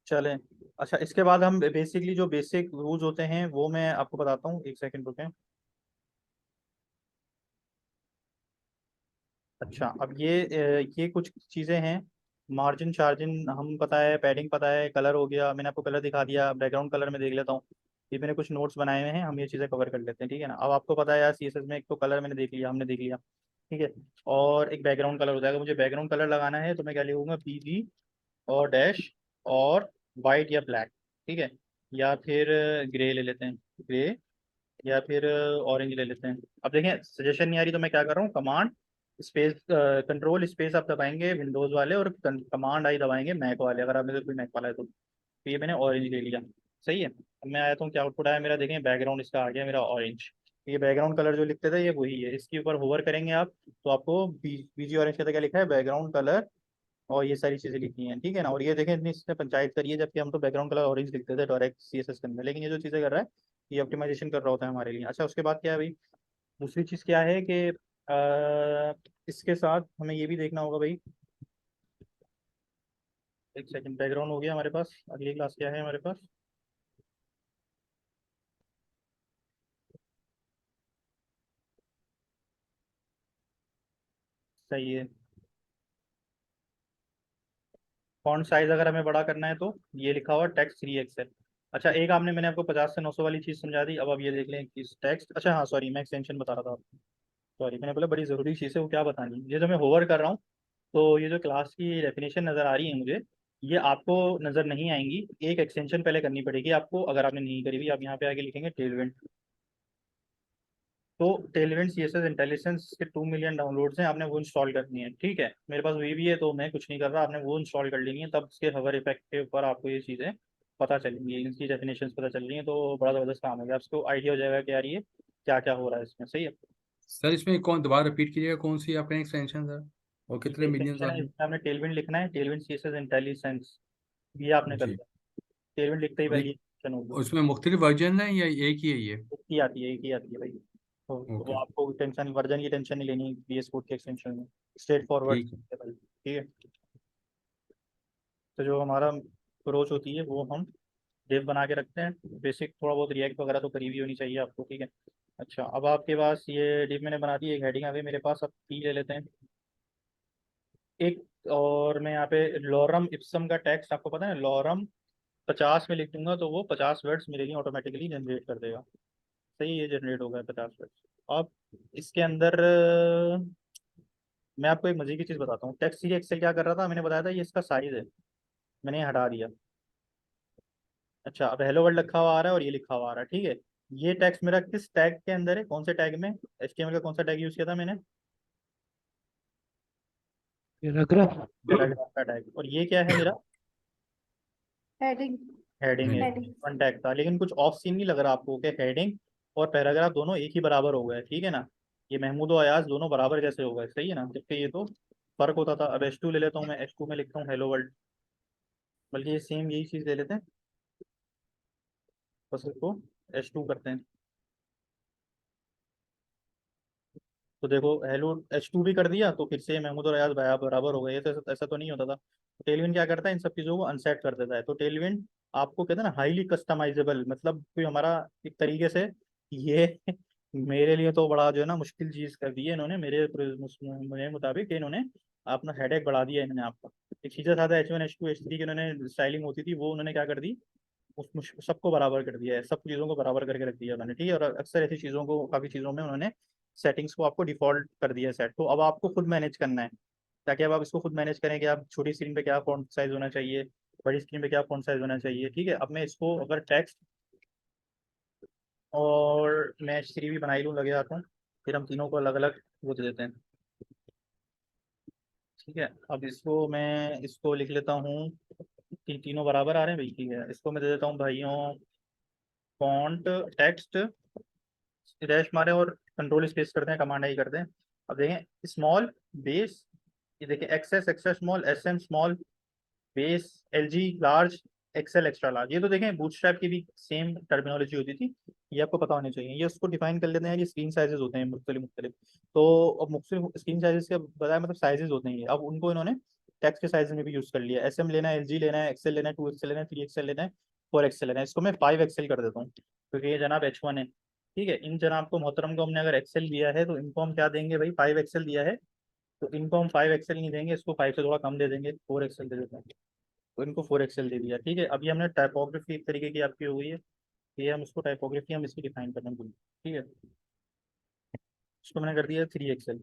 चलें। अच्छा, इसके बाद हम बेसिकली जो बेसिक रूल्स होते हैं वो मैं आपको बताता हूँ। एक सेकंड रुकें। अच्छा, अब ये कुछ चीज़ें हैं। मार्जिन चार्जिन हम पता है, पैडिंग पता है, कलर हो गया, मैंने आपको कलर दिखा दिया। बैकग्राउंड कलर में देख लेता हूँ। ये मैंने कुछ नोट्स बनाए हुए हैं, हम ये चीज़ें कवर कर लेते हैं, ठीक है ना? अब आपको पता है यार, सीएसएस में एक तो कलर मैंने देख लिया, हमने देख लिया। ठीक है। और एक बैकग्राउंड कलर होता है। अगर मुझे बैकग्राउंड कलर लगाना है तो मैं क्या लिखूंगा? पीजी और डैश और वाइट या ब्लैक। ठीक है। या फिर ग्रे ले लेते हैं, ग्रे। या फिर ऑरेंज ले लेते हैं। अब देखें, सजेशन नहीं आ रही तो मैं क्या कर रहा हूँ? कमांड स्पेस, कंट्रोल स्पेस आप दबाएंगे विंडोज वाले, और कमांड आई दबाएंगे मैक वाले, अगर आप में से कोई मैक वाला है तो ये मैंने ऑरेंज ले लिया। सही है। अब मैं आया तो क्या आउटपुट आया मेरा? देखें, बैकग्राउंड इसका आ गया मेरा ऑरेंज। ये बैकग्राउंड कलर जो लिखते थे ये वही है। इसके ऊपर होवर करेंगे आप, तो आपको बीजी ऑरेंज का क्या लिखा है? Background colour. और ये सारी चीजें लिखी हैं, ठीक है ना? और ये देखें, इतनी इसने पंचायत करी है, जबकि हम तो बैकग्राउंड कलर ऑरेंज लिखते थे डायरेक्ट सीएसएस के अंदर। लेकिन ये जो चीजें कर रहा है, ये ऑप्टिमाइजेशन कर रहा होता है हमारे लिए। अच्छा, उसके बाद क्या है भाई? दूसरी चीज क्या है कि इसके साथ हमें ये भी देखना होगा भाई। एक सेकंड, बैकग्राउंड हो गया हमारे पास। अगली क्लास क्या है हमारे पास? सही है। फॉन्ट साइज अगर हमें बड़ा करना है तो ये लिखा हुआ टेक्स्ट 3 एक्सएल। अच्छा, एक आपने, मैंने आपको 50 से 900 वाली चीज़ समझा दी। अब आप ये देख लें कि टेक्स्ट, अच्छा हाँ सॉरी, मैं एक्सटेंशन बता रहा था आपको। सॉरी, मैंने बोला बड़ी ज़रूरी चीज़ है, वो क्या बतानी है? ये जो मैं होवर कर रहा हूँ, तो ये जो क्लास की डेफिनेशन नज़र आ रही है मुझे, ये आपको नज़र नहीं आएंगी। एक एक्सटेंशन पहले करनी पड़ेगी आपको, अगर आपने नहीं करी हुई। आप यहाँ पे आगे लिखेंगे टेलविंड। तो टेलविंड सीएसएस इंटेलिजेंस के 2 मिलियन डाउनलोड्स हैं, आपने वो इंस्टॉल करनी है। ठीक है, मेरे पास वही भी है तो मैं कुछ नहीं कर रहा, आपने वो इंस्टॉल कर लेनी है। तब उसके हवर इफेक्ट के ऊपर आपको ये चीज़ें पता चलेंगी, इनकी डेफिनेशंस पता चल रही हैं, तो बड़ा ज़बरदस्त काम हो गया। आपको आइडिया हो जाएगा कि यार ये क्या क्या हो रहा है इसमें। सही है। सर इसमें कौन दोबारा रिपीट कीजिएगा, कौन सी आपका एक्सटेंशन सर, और ये कितने मिलियंस एक्सटेंशन है, वाली? इसमें आपने टेलविंड लिखना है, टेलविंड सीएसएस इंटेलिजेंस, ये आपने कर जी। लिया। टेलविंड लिखते ही और पहली एक्सटेंशन होगी। उसमें मुख्तलिफ वर्जन है या एक ही है ये? एक ही आती है, एक ही आती है भाई। तो वो ओके। आपको टेंशन, वर्जन की टेंशन नहीं लेनी VS कोड के एक्सटेंशन में। स्ट्रेट फॉरवर्ड ठीक है। है भाई, ठीक है। तो जो हमारा अप्रोच होती है वो हम डिव बना के रखते हैं। बेसिक थोड़ा बहुत रिएक्ट वगैरह तो करी हुई होनी चाहिए आपको, ठीक है। अच्छा, अब आपके पास ये डिव मैंने बना दी, एक हेडिंग आ गई मेरे पास। अब पी ले लेते हैं एक। और मैं यहाँ पे लॉरम इप्सम का टेक्स्ट, आपको पता है लॉरम 50 में लिख दूंगा तो वो 50 वर्ड्स मेरे लिए ऑटोमेटिकली जनरेट कर देगा। सही, ये जनरेट हो गया 50 वर्ड्स। अब इसके अंदर मैं आपको एक मजे की चीज़ बताता हूँ। टेक्स्ट सीरी एक्सेल क्या कर रहा था, मैंने बताया था ये इसका साइज है, मैंने ये हटा दिया। अच्छा, अब हेलो वर्ल्ड लिखा हुआ आ रहा है और ये लिखा हुआ आ रहा है, ठीक है। ये टेक्स्ट मेरा किस टैग के अंदर है, कौन से टैग में? HTML का कौन सा टैग यूज़ किया था मैंने? पैराग्राफ। पैराग्राफ का टैग। और ये क्या है मेरा? हेडिंग। हेडिंग है। हेडिंग। वन टैग था, लेकिन कुछ ऑफ सीन नहीं लग रहा आपको कि हेडिंग और पैराग्राफ दोनों एक ही बराबर हो गए, ठीक है ना? ये महमूद और अयाज दोनों बराबर जैसे हो गए, सही है ना? जबकि ये तो फर्क होता था। अब H2 ले लेता हूँ मैं, H2 में लिखता हूँ हेलो वर्ल्ड, बल्कि ये सेम यही चीज़ ले लेते हैं, बस इसको H2 करते हैं। तो देखो हेलो H2 भी कर दिया, तो फिर से महमूद और अयाज बराबर हो गए। ये तो ऐसा तो नहीं होता था। तो टेलविन क्या करता है, इन सब चीज़ों को अनसेट कर देता है। तो टेलविन आपको कहते हैं ना हाईली कस्टमाइजेबल, मतलब कोई हमारा एक तरीके से ये मेरे लिए तो बड़ा जो है ना मुश्किल चीज़ कर दी है इन्होंने, मेरे मुताबिक कि इन्होंने अपना हेडेक बढ़ा दिया इन्होंने आपका। एक चीज़ें साधा H1 H2 H3 की इन्होंने स्टाइलिंग होती थी, वो उन्होंने क्या कर दी, सबको बराबर कर दिया है, सब चीज़ों को बराबर करके रख दिया मैंने, ठीक है। और अक्सर ऐसी चीज़ों को, काफ़ी चीज़ों में उन्होंने सेटिंग्स को आपको डिफॉल्ट कर दिया है सेट। तो अब आपको खुद मैनेज करना है, ताकि अब आप इसको खुद मैनेज करें कि आप छोटी स्क्रीन पे क्या फॉन्ट साइज होना चाहिए, बड़ी स्क्रीन पे क्या फॉन्ट साइज होना चाहिए, ठीक है। अब मैं इसको अगर टेक्स्ट और मैं H3 भी बना ही लूँ, लगे आता हूँ, फिर हम तीनों को अलग अलग वो दे देते हैं, ठीक है। अब इसको मैं इसको लिख लेता हूँ, तीनों बराबर आ रहे हैं भाई, ठीक है। इसको मैं दे देता हूँ भाइयों फॉन्ट टेक्स्ट डैश मारे और कंट्रोल स्पेस करते हैं, कमांड आई करते हैं। अब देखें स्मॉल बेस, ये देखिए XS extra small, SM small, base LG large, XL extra large. ये तो देखें बूटस्ट्रैप की भी सेम टर्मिनोलॉजी होती थी, ये आपको पता होनी चाहिए। ये उसको डिफाइन कर लेते हैं, ये स्क्रीन साइजेस होते हैं मुख्तलिफ मुख्तलिफ। तो अब मुख्तलिफ स्क्रीन साइजेस के बजाय मतलब साइजेस होते हैं, अब उनको इन्होंने टेक्स्ट के साइज में भी यूज कर लिया। एसएम लेना है, एलजी लेना है, एक्सएल लेना है, 2 एक्सएल लेना है, 3 एक्सएल लेना है, 4 एक्सएल लेना है। इसको मैं 5 एक्सएल कर देता हूँ, क्योंकि ये जनाब H1 है, ठीक है। इन जनाब को मोहतरम को हमने अगर एक्सएल दिया है, तो इनको हम क्या देंगे भाई, 5 एक्सएल दिया है, तो इनको हम 5 एक्सएल नहीं देंगे, इसको 5 से थोड़ा कम दे देंगे, 4 एक्सएल दे देते हैं। तो इनको 4 एक्सएल दे दिया, ठीक है। अभी हमने टाइपोग्राफी एक तरीके की आपकी हो गई है, ये हम इसको टाइपोग्राफी हम इसकी डिफाइन करना भूल, ठीक है। इसको मैंने कर दिया 3 एक्सएल।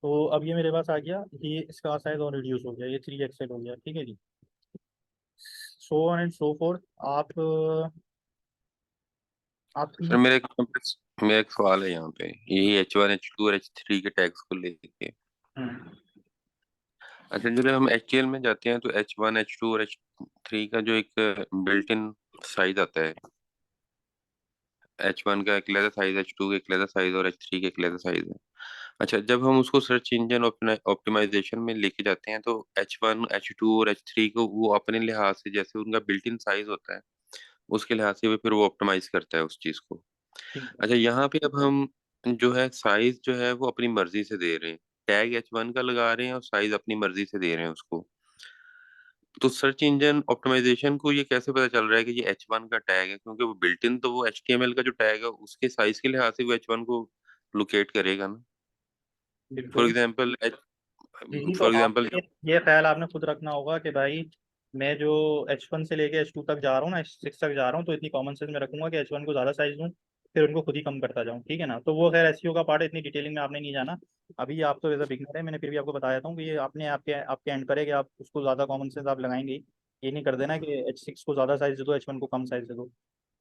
तो अब ये मेरे पास आ गया, ये इसका साइज और रिड्यूस हो गया, ये 3 एक्सएल हो गया, ठीक है जी। So on and so forth. आप सर मेरा एक सवाल है यहाँ पे, यही H1 H2 और H3 के टैग्स को लेके। हम्म, अच्छा, जब हम HTML में जाते हैं तो H1 H2 और H3 का जो एक बिल्ट इन साइज आता है, H1 का एक लेदा साइज, H2 का एक लेदा साइज और H3 का एक लेदा साइज है। अच्छा, जब हम उसको सर्च इंजन ऑप्टिमाइजेशन में लेके जाते हैं तो H1 H2 और H3 को वो अपने लिहाज से, जैसे उनका बिल्ट इन साइज होता है, उसके लिहाज से वो फिर वो ऑप्टिमाइज करता है उस चीज को। ठीक है। अच्छा, यहाँ पे अब हम जो है साइज जो है वो अपनी मर्जी से दे रहे हैं, टैग H1 का लगा रहे हैं और साइज अपनी मर्जी से दे रहे हैं उसको। तो सर्च इंजन ऑप्टिमाइजेशन को ये कैसे पता चल रहा है कि ये H1 का टैग है, क्योंकि वो बिल्ट इन तो वो HTML का जो टैग है उसके साइज के लिहाज से वो H1 को लोकेट करेगा ना। फॉर बिल्कुल। एग्जांपल जी जी, तो फॉर एग्जांपल आपने ये ख्याल आपने खुद रखना होगा कि भाई मैं जो H1 से लेके H2 तक जा रहा हूँ ना, H6 तक जा रहा हूँ, तो इतनी कॉमन सेंस में रखूंगा कि H1 को ज़्यादा साइज दूँ, फिर उनको खुद ही कम करता जाऊँ, ठीक है ना। तो वो खैर एसईओ का पार्ट है, इतनी डिटेलिंग में आपने नहीं जाना। अभी आप तो एज अ बिगनर है, मैंने फिर भी आपको बताया था कि ये आपने आपके आपके एंड पर है कि आप उसको ज़्यादा कॉमन सेंस आप लगाएंगे ही। ये नहीं कर देना कि H6 को ज़्यादा साइज दे दो, H1 को कम साइज दे दो,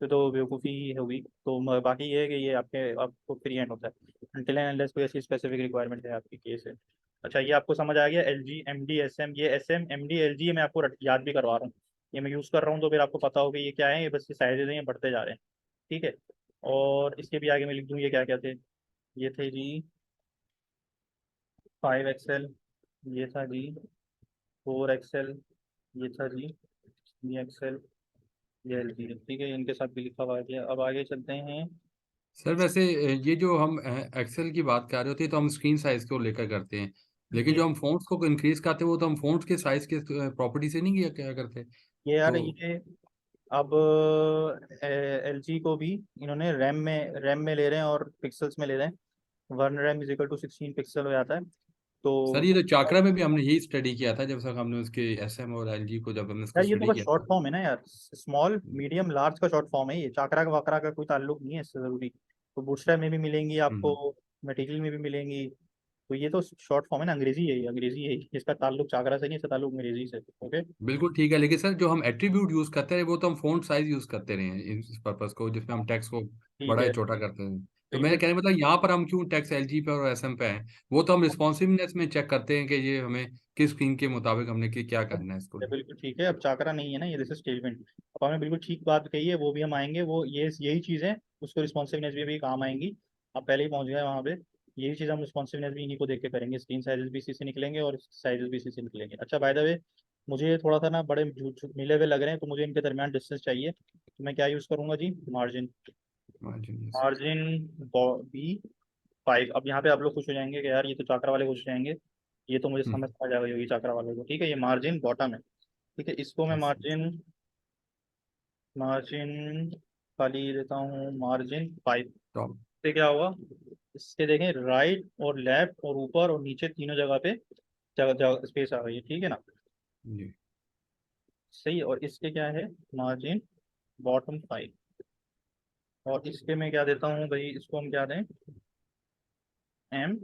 तो बेवकूफ़ी ही होगी। तो बाकी ये है कि ये आपको फ्री हैंड होता है, अनटिल एंड अनलेस कोई ऐसी स्पेसिफिक रिक्वायरमेंट है आपकी केस है। अच्छा, ये आपको समझ आ गया, LG MD SM, ये SM MD LG मैं आपको याद भी करवा रहा हूँ, ये मैं यूज़ कर रहा हूँ, तो फिर आपको पता होगा ये क्या है। ये बस ये साइजेज हैं, ये बढ़ते जा रहे हैं, ठीक है। और इसके भी आगे मैं लिख दूँ ये क्या क्या थे, ये थे जी 5 एक्सएल, ये था जी 4 एक्सएल, ये था जी 3 एक्सएल, ये LG, ठीक है। इनके साथ भी लिखा हुआ है। अब आगे चलते हैं। सर वैसे ये जो हम एक्सेल की बात कर रहे होते हैं तो हम स्क्रीन साइज को लेकर करते हैं, लेकिन ये जो हम फ़ॉन्ट्स को इंक्रीज करते हैं वो तो हम फ़ॉन्ट्स के साइज के प्रॉपर्टी से नहीं किया क्या करते। ये यार तो ये अब LG को भी इन्होंने रैम में ले रहे हैं और पिक्सल्स में ले रहे हैं। 1 RAM = 16 पिक्सल हो जाता है। सर तो ये तो चाकरा में भी हमने यही स्टडी किया था, जब तक हमने उसके एसएम और एलजी को जब हमने उसको यार ये तो स्टडी बस किया शॉर्ट था। फॉर्म है ना यार, स्मॉल मीडियम लार्ज का शॉर्ट फॉर्म है ये, चाकरा का वाकरा का कोई ताल्लुक नहीं है इससे ज़रूरी। तो बूटस्ट्रैप में भी मिलेंगी आपको, हम्म। मटेरियल में भी मिलेंगी। तो ये तो शॉर्ट फॉर्म है ना, अंग्रेजी है ये, अंग्रेजी है, इसका ताल्लुक चाकरा से नहीं, इसका ताल्लुक अंग्रेजी से। ओके। बिल्कुल ठीक है, लेकिन सर जो हम एट्रीब्यूट यूज करते हैं वो तो हम फ़ॉन्ट साइज यूज करते रहे हैं इस पर्पस को, जिसमें हम टेक्स्ट को ठीक बड़ा है। या छोटा करते हैं। तो मेरे कहने मतलब यहाँ पर हम क्यों टैक्स एलजी पे और एसएम पे हैं? वो तो हम रिस्पॉन्सिवनेस में चेक करते हैं कि ये हमें किस स्कीम के मुताबिक हमने क्या करना है इसको। ये बिल्कुल ठीक है, अब चाकरा नहीं है ना ये, दिस इज टेलविंड। अब आपने बिल्कुल ठीक बात कही है, वो भी हम आएंगे, वो ये यही चीज़ें उसको रिस्पॉन्सिवनेस भी काम आएंगी। आप पहले ही पहुंच गए वहाँ पे। यही चीज़ हम रिस्पॉन्सिवनेस भी इन्हीं को देख के करेंगे, स्क्रीन साइजेस भी इसी से निकलेंगे और साइजेस भी इसी से निकलेंगे। अच्छा बाय द वे, मुझे थोड़ा सा ना बड़े मिले हुए लग रहे हैं, तो मुझे इनके दरमियान डिस्टेंस चाहिए, तो मैं क्या यूज़ करूंगा जी, margin. Margin, yes. Margin B 5। अब यहाँ पे आप लोग खुश हो जाएंगे कि यार ये तो चाकरा वाले खुश हो जाएंगे, ये तो मुझे समझ आ जाएगा योगी चाकरा वाले को। ठीक है, ये मार्जिन बॉटम है। ठीक है, इसको मैं यस। मार्जिन मार्जिन खाली देता हूँ, मार्जिन 5 टॉप। से क्या होगा, इसके देखें राइट और लेफ्ट और ऊपर और नीचे तीनों जगह पे जगह जगह स्पेस आ गई है, ठीक है ना। जी। सही है, और इसके क्या है, मार्जिन बॉटम 5। और इसके मैं क्या देता हूँ भाई, इसको हम क्या दें, एम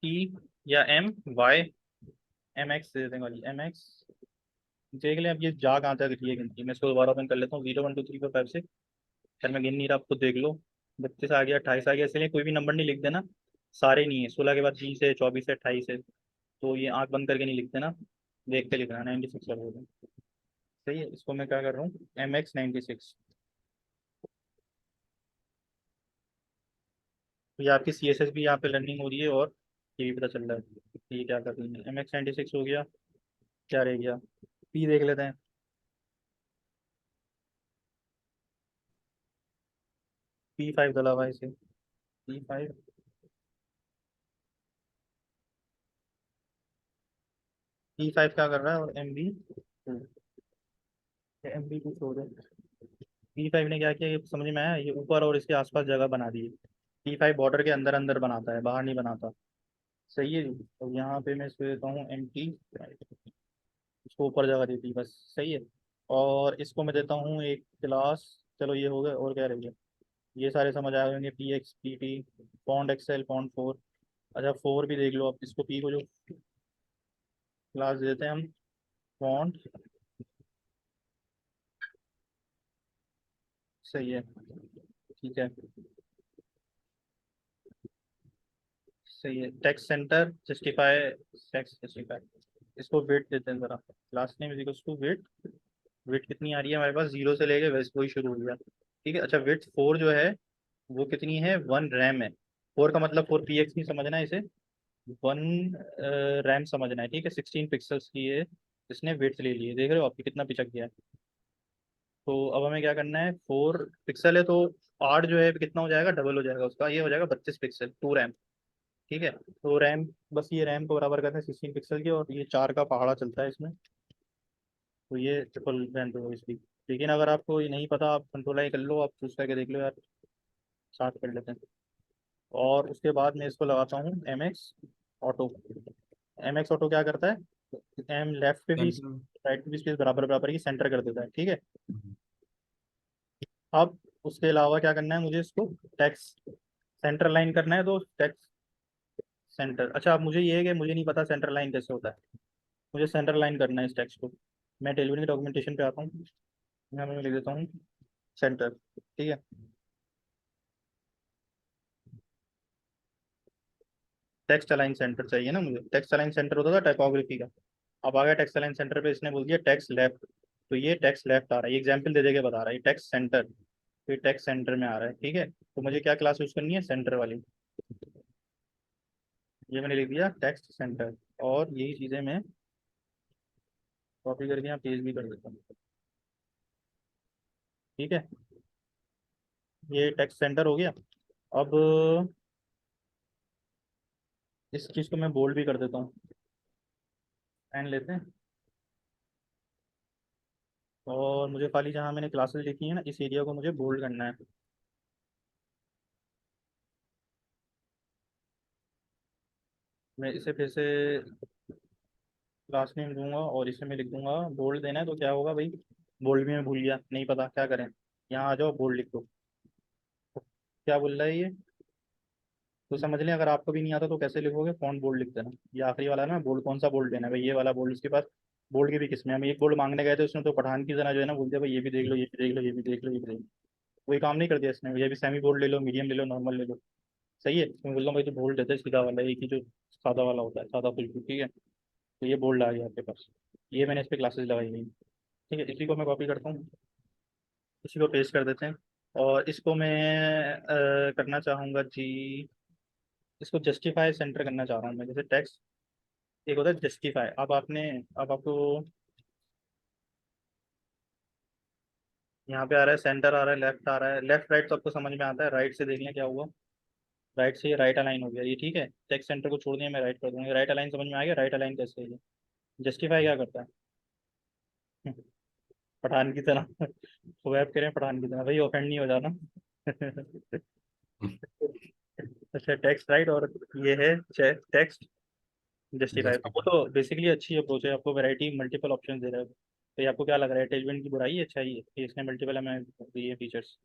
टी या एम वाई, एम एक्स दे देंगे वाली, एम एक्स। देख लें अब ये जा कहाँ तक रही है गिनती, मैं इसको दोबारा ओपन कर लेता हूँ, 0 1 2 3 4 5 6। खैर मैं गिन नहीं रहा, आप खुद देख लो। 32 आ गया, 28 आ गया, इसलिए कोई भी नंबर नहीं लिख देना, सारे नहीं है। 16 के बाद 20 है, 24 है, 28 है, तो ये आंख बंद करके नहीं लिखते ना, देख के लिखना। 96 कर देते हैं। सही है, इसको मैं क्या कर रहा हूँ, एम एक्स 96। तो ये आपकी सी एस एस भी यहाँ पे लर्निंग हो रही है, और ये भी पता चल रहा है कि ये क्या कर रही है। एम एक्स 96 हो गया, क्या रह गया, पी देख लेते हैं। P5 डला हुआ है इसे, P5, P5 क्या कर रहा है, और एम बी कुछ हो रहा है। P5 ने क्या किया, ये समझ में आया, ये ऊपर और इसके आसपास जगह बना दी है। P5 बॉर्डर के अंदर अंदर बनाता है, बाहर नहीं बनाता। सही है, तो यहाँ पे मैं इसको देता हूँ MT, इसको ऊपर जगह देती बस। सही है, और इसको मैं देता हूँ एक क्लास। चलो ये हो गया, और क्या रह गया, ये सारे समझ आए होंगे, PX PT, font XL, font 4। अच्छा 4 भी देख लो, अब इसको पी को जो क्लास देते हैं हम, फॉन्ट। सही है, ठीक है, सही है। Text center justify, text justify, इसको वेट देते हैं जरा, class name is equals to weight. Weight कितनी आ रही है हमारे पास, 0 से लेके वैसे वही शुरू हो गया। ठीक है, अच्छा वेट 4 जो है वो कितनी है, 1 रैम है। 4 का मतलब 4 PX नहीं समझना है इसे, 1 रैम समझना है। ठीक है, 16 पिक्सल्स की है, इसने वेट ले लिए, देख रहे हो आपकी कितना पिचक गया है। तो अब हमें क्या करना है, 4 पिक्सल है तो 8 जो है कितना हो जाएगा, डबल हो जाएगा उसका, ये हो जाएगा 32 पिक्सल, 2 रैम। ठीक है, तो रैम, बस ये रैम को बराबर करते हैं 16 पिक्सल की, और ये 4 का पहाड़ा चलता है इसमें, तो ये ट्रिपल रैम तो इसकी। लेकिन अगर आपको ये नहीं पता, आप कंट्रोल आई कर लो, आप चूज करके देख लो यार, साथ कर लेते हैं। और उसके बाद मैं इसको लगाता हूँ MX ऑटो। MX ऑटो क्या करता है, एम लेफ्ट पे भी सेंटर। राइट पे भी स्पेस बराबर बराबर की सेंटर कर देता है। ठीक है, अब उसके अलावा क्या करना है मुझे, इसको टेक्स्ट सेंटर लाइन करना है, तो टेक्स्ट सेंटर। अच्छा अब मुझे ये है कि मुझे नहीं पता सेंटर लाइन कैसे होता है, मुझे सेंटर लाइन करना है इस टेक्स्ट को। मैं टेलविन की डॉक्यूमेंटेशन पे आता हूँ, यहाँ मैं लिख देता हूँ सेंटर। ठीक है, टेक्स्ट अलाइन सेंटर चाहिए ना मुझे, टेक्स्ट अलाइन सेंटर होता था टाइपोग्राफी का। अब आ गया टेक्स्ट अलाइन सेंटर पे, इसने बोल दिया टेक्स्ट लेफ्ट, तो ये टेक्स्ट लेफ्ट आ रहा है, ये एग्जाम्पल दे के बता रहा है, ये टेक्स्ट सेंटर, तो ये टेक्स्ट सेंटर में आ रहा है। ठीक है, तो मुझे क्या क्लास यूज करनी है, सेंटर वाली, ये मैंने लिख दिया टेक्स्ट सेंटर। और यही चीज़ें मैं कॉपी करके यहाँ पेज भी कर देता हूँ। ठीक है, ये टेक्स्ट सेंटर हो गया। अब इस चीज़ को मैं बोल्ड भी कर देता हूँ, पेन लेते हैं, और मुझे खाली जहाँ मैंने क्लासेस लिखी है ना, इस एरिया को मुझे बोल्ड करना है। मैं इसे फिर से क्लास नेम दूंगा, और इसे मैं लिख दूंगा बोल्ड देना है, तो क्या होगा भाई, बोल्ड भी मैं भूल गया, नहीं पता क्या करें, यहाँ आ जाओ बोल्ड लिख दो। क्या बोल रहा है ये, तो समझ लें, अगर आपको भी नहीं आता तो कैसे लिखोगे, फॉन्ट बोल्ड लिख देना। ये आखिरी वाला है ना बोल्ड, कौन सा बोल्ड लेना है भाई, ये वाला बोल्ड। उसके पास बोल्ड की भी किस्में, हम एक बोल्ड मांगने गए थे, उसने तो पठान की तरह जो है ना बोल दिया भाई, ये भी देख लो, ये भी देख लो, ये भी देख लो, ये भी देख लो। वही काम नहीं कर दिया इसने, ये भी सेमी बोल्ड ले लो, मीडियम ले लो, नॉर्मल ले लो, सही है। मैं बोल रहा हूँ भाई तो बोल्ड देते हैं सीधा वाला, एक ही जो सादा वाला होता है, सादा खुशबू, ठीक है। तो ये बोल्ड आ गया आपके पास, ये मैंने इस पर क्लासेस लगाई हुई हैं, ठीक है। इसी को मैं कॉपी करता हूँ, इसी को पेस्ट कर देते हैं। और इसको मैं करना चाहूँगा जी, इसको जस्टिफाई सेंटर करना चाह रहा हूँ मैं, जैसे टेक्स्ट एक होता है जस्टिफाई। अब आपने, अब आपको यहाँ पे आ रहा है सेंटर, आ रहा है लेफ्ट, आ रहा है लेफ्ट राइट, तो आपको समझ में आता है। राइट से देख लें क्या हुआ, राइट से ये राइट अलाइन हो गया, ये ठीक है। टेक्स्ट सेंटर को छोड़ दिया, मैं राइट कर दूंगा, राइट अलाइन समझ में आ गया। राइट अलाइन कैसे है ये, जस्टिफाई क्या करता है पठान की तरह वेब करें पठान की तरह, भाई ऑफेंड नहीं हो जाना अच्छा टेक्स्ट राइट, और ये है टेक्स्ट जस्टिफाई। जस्ट वो तो बेसिकली अच्छी अप्रोच है, आपको वैरायटी मल्टीपल ऑप्शन दे रहा है। तो ये आपको क्या लग रहा है, अटैचमेंट की बुराई है, अच्छा ही है कि इसने मल्टीपल हमें दिए फीचर्स,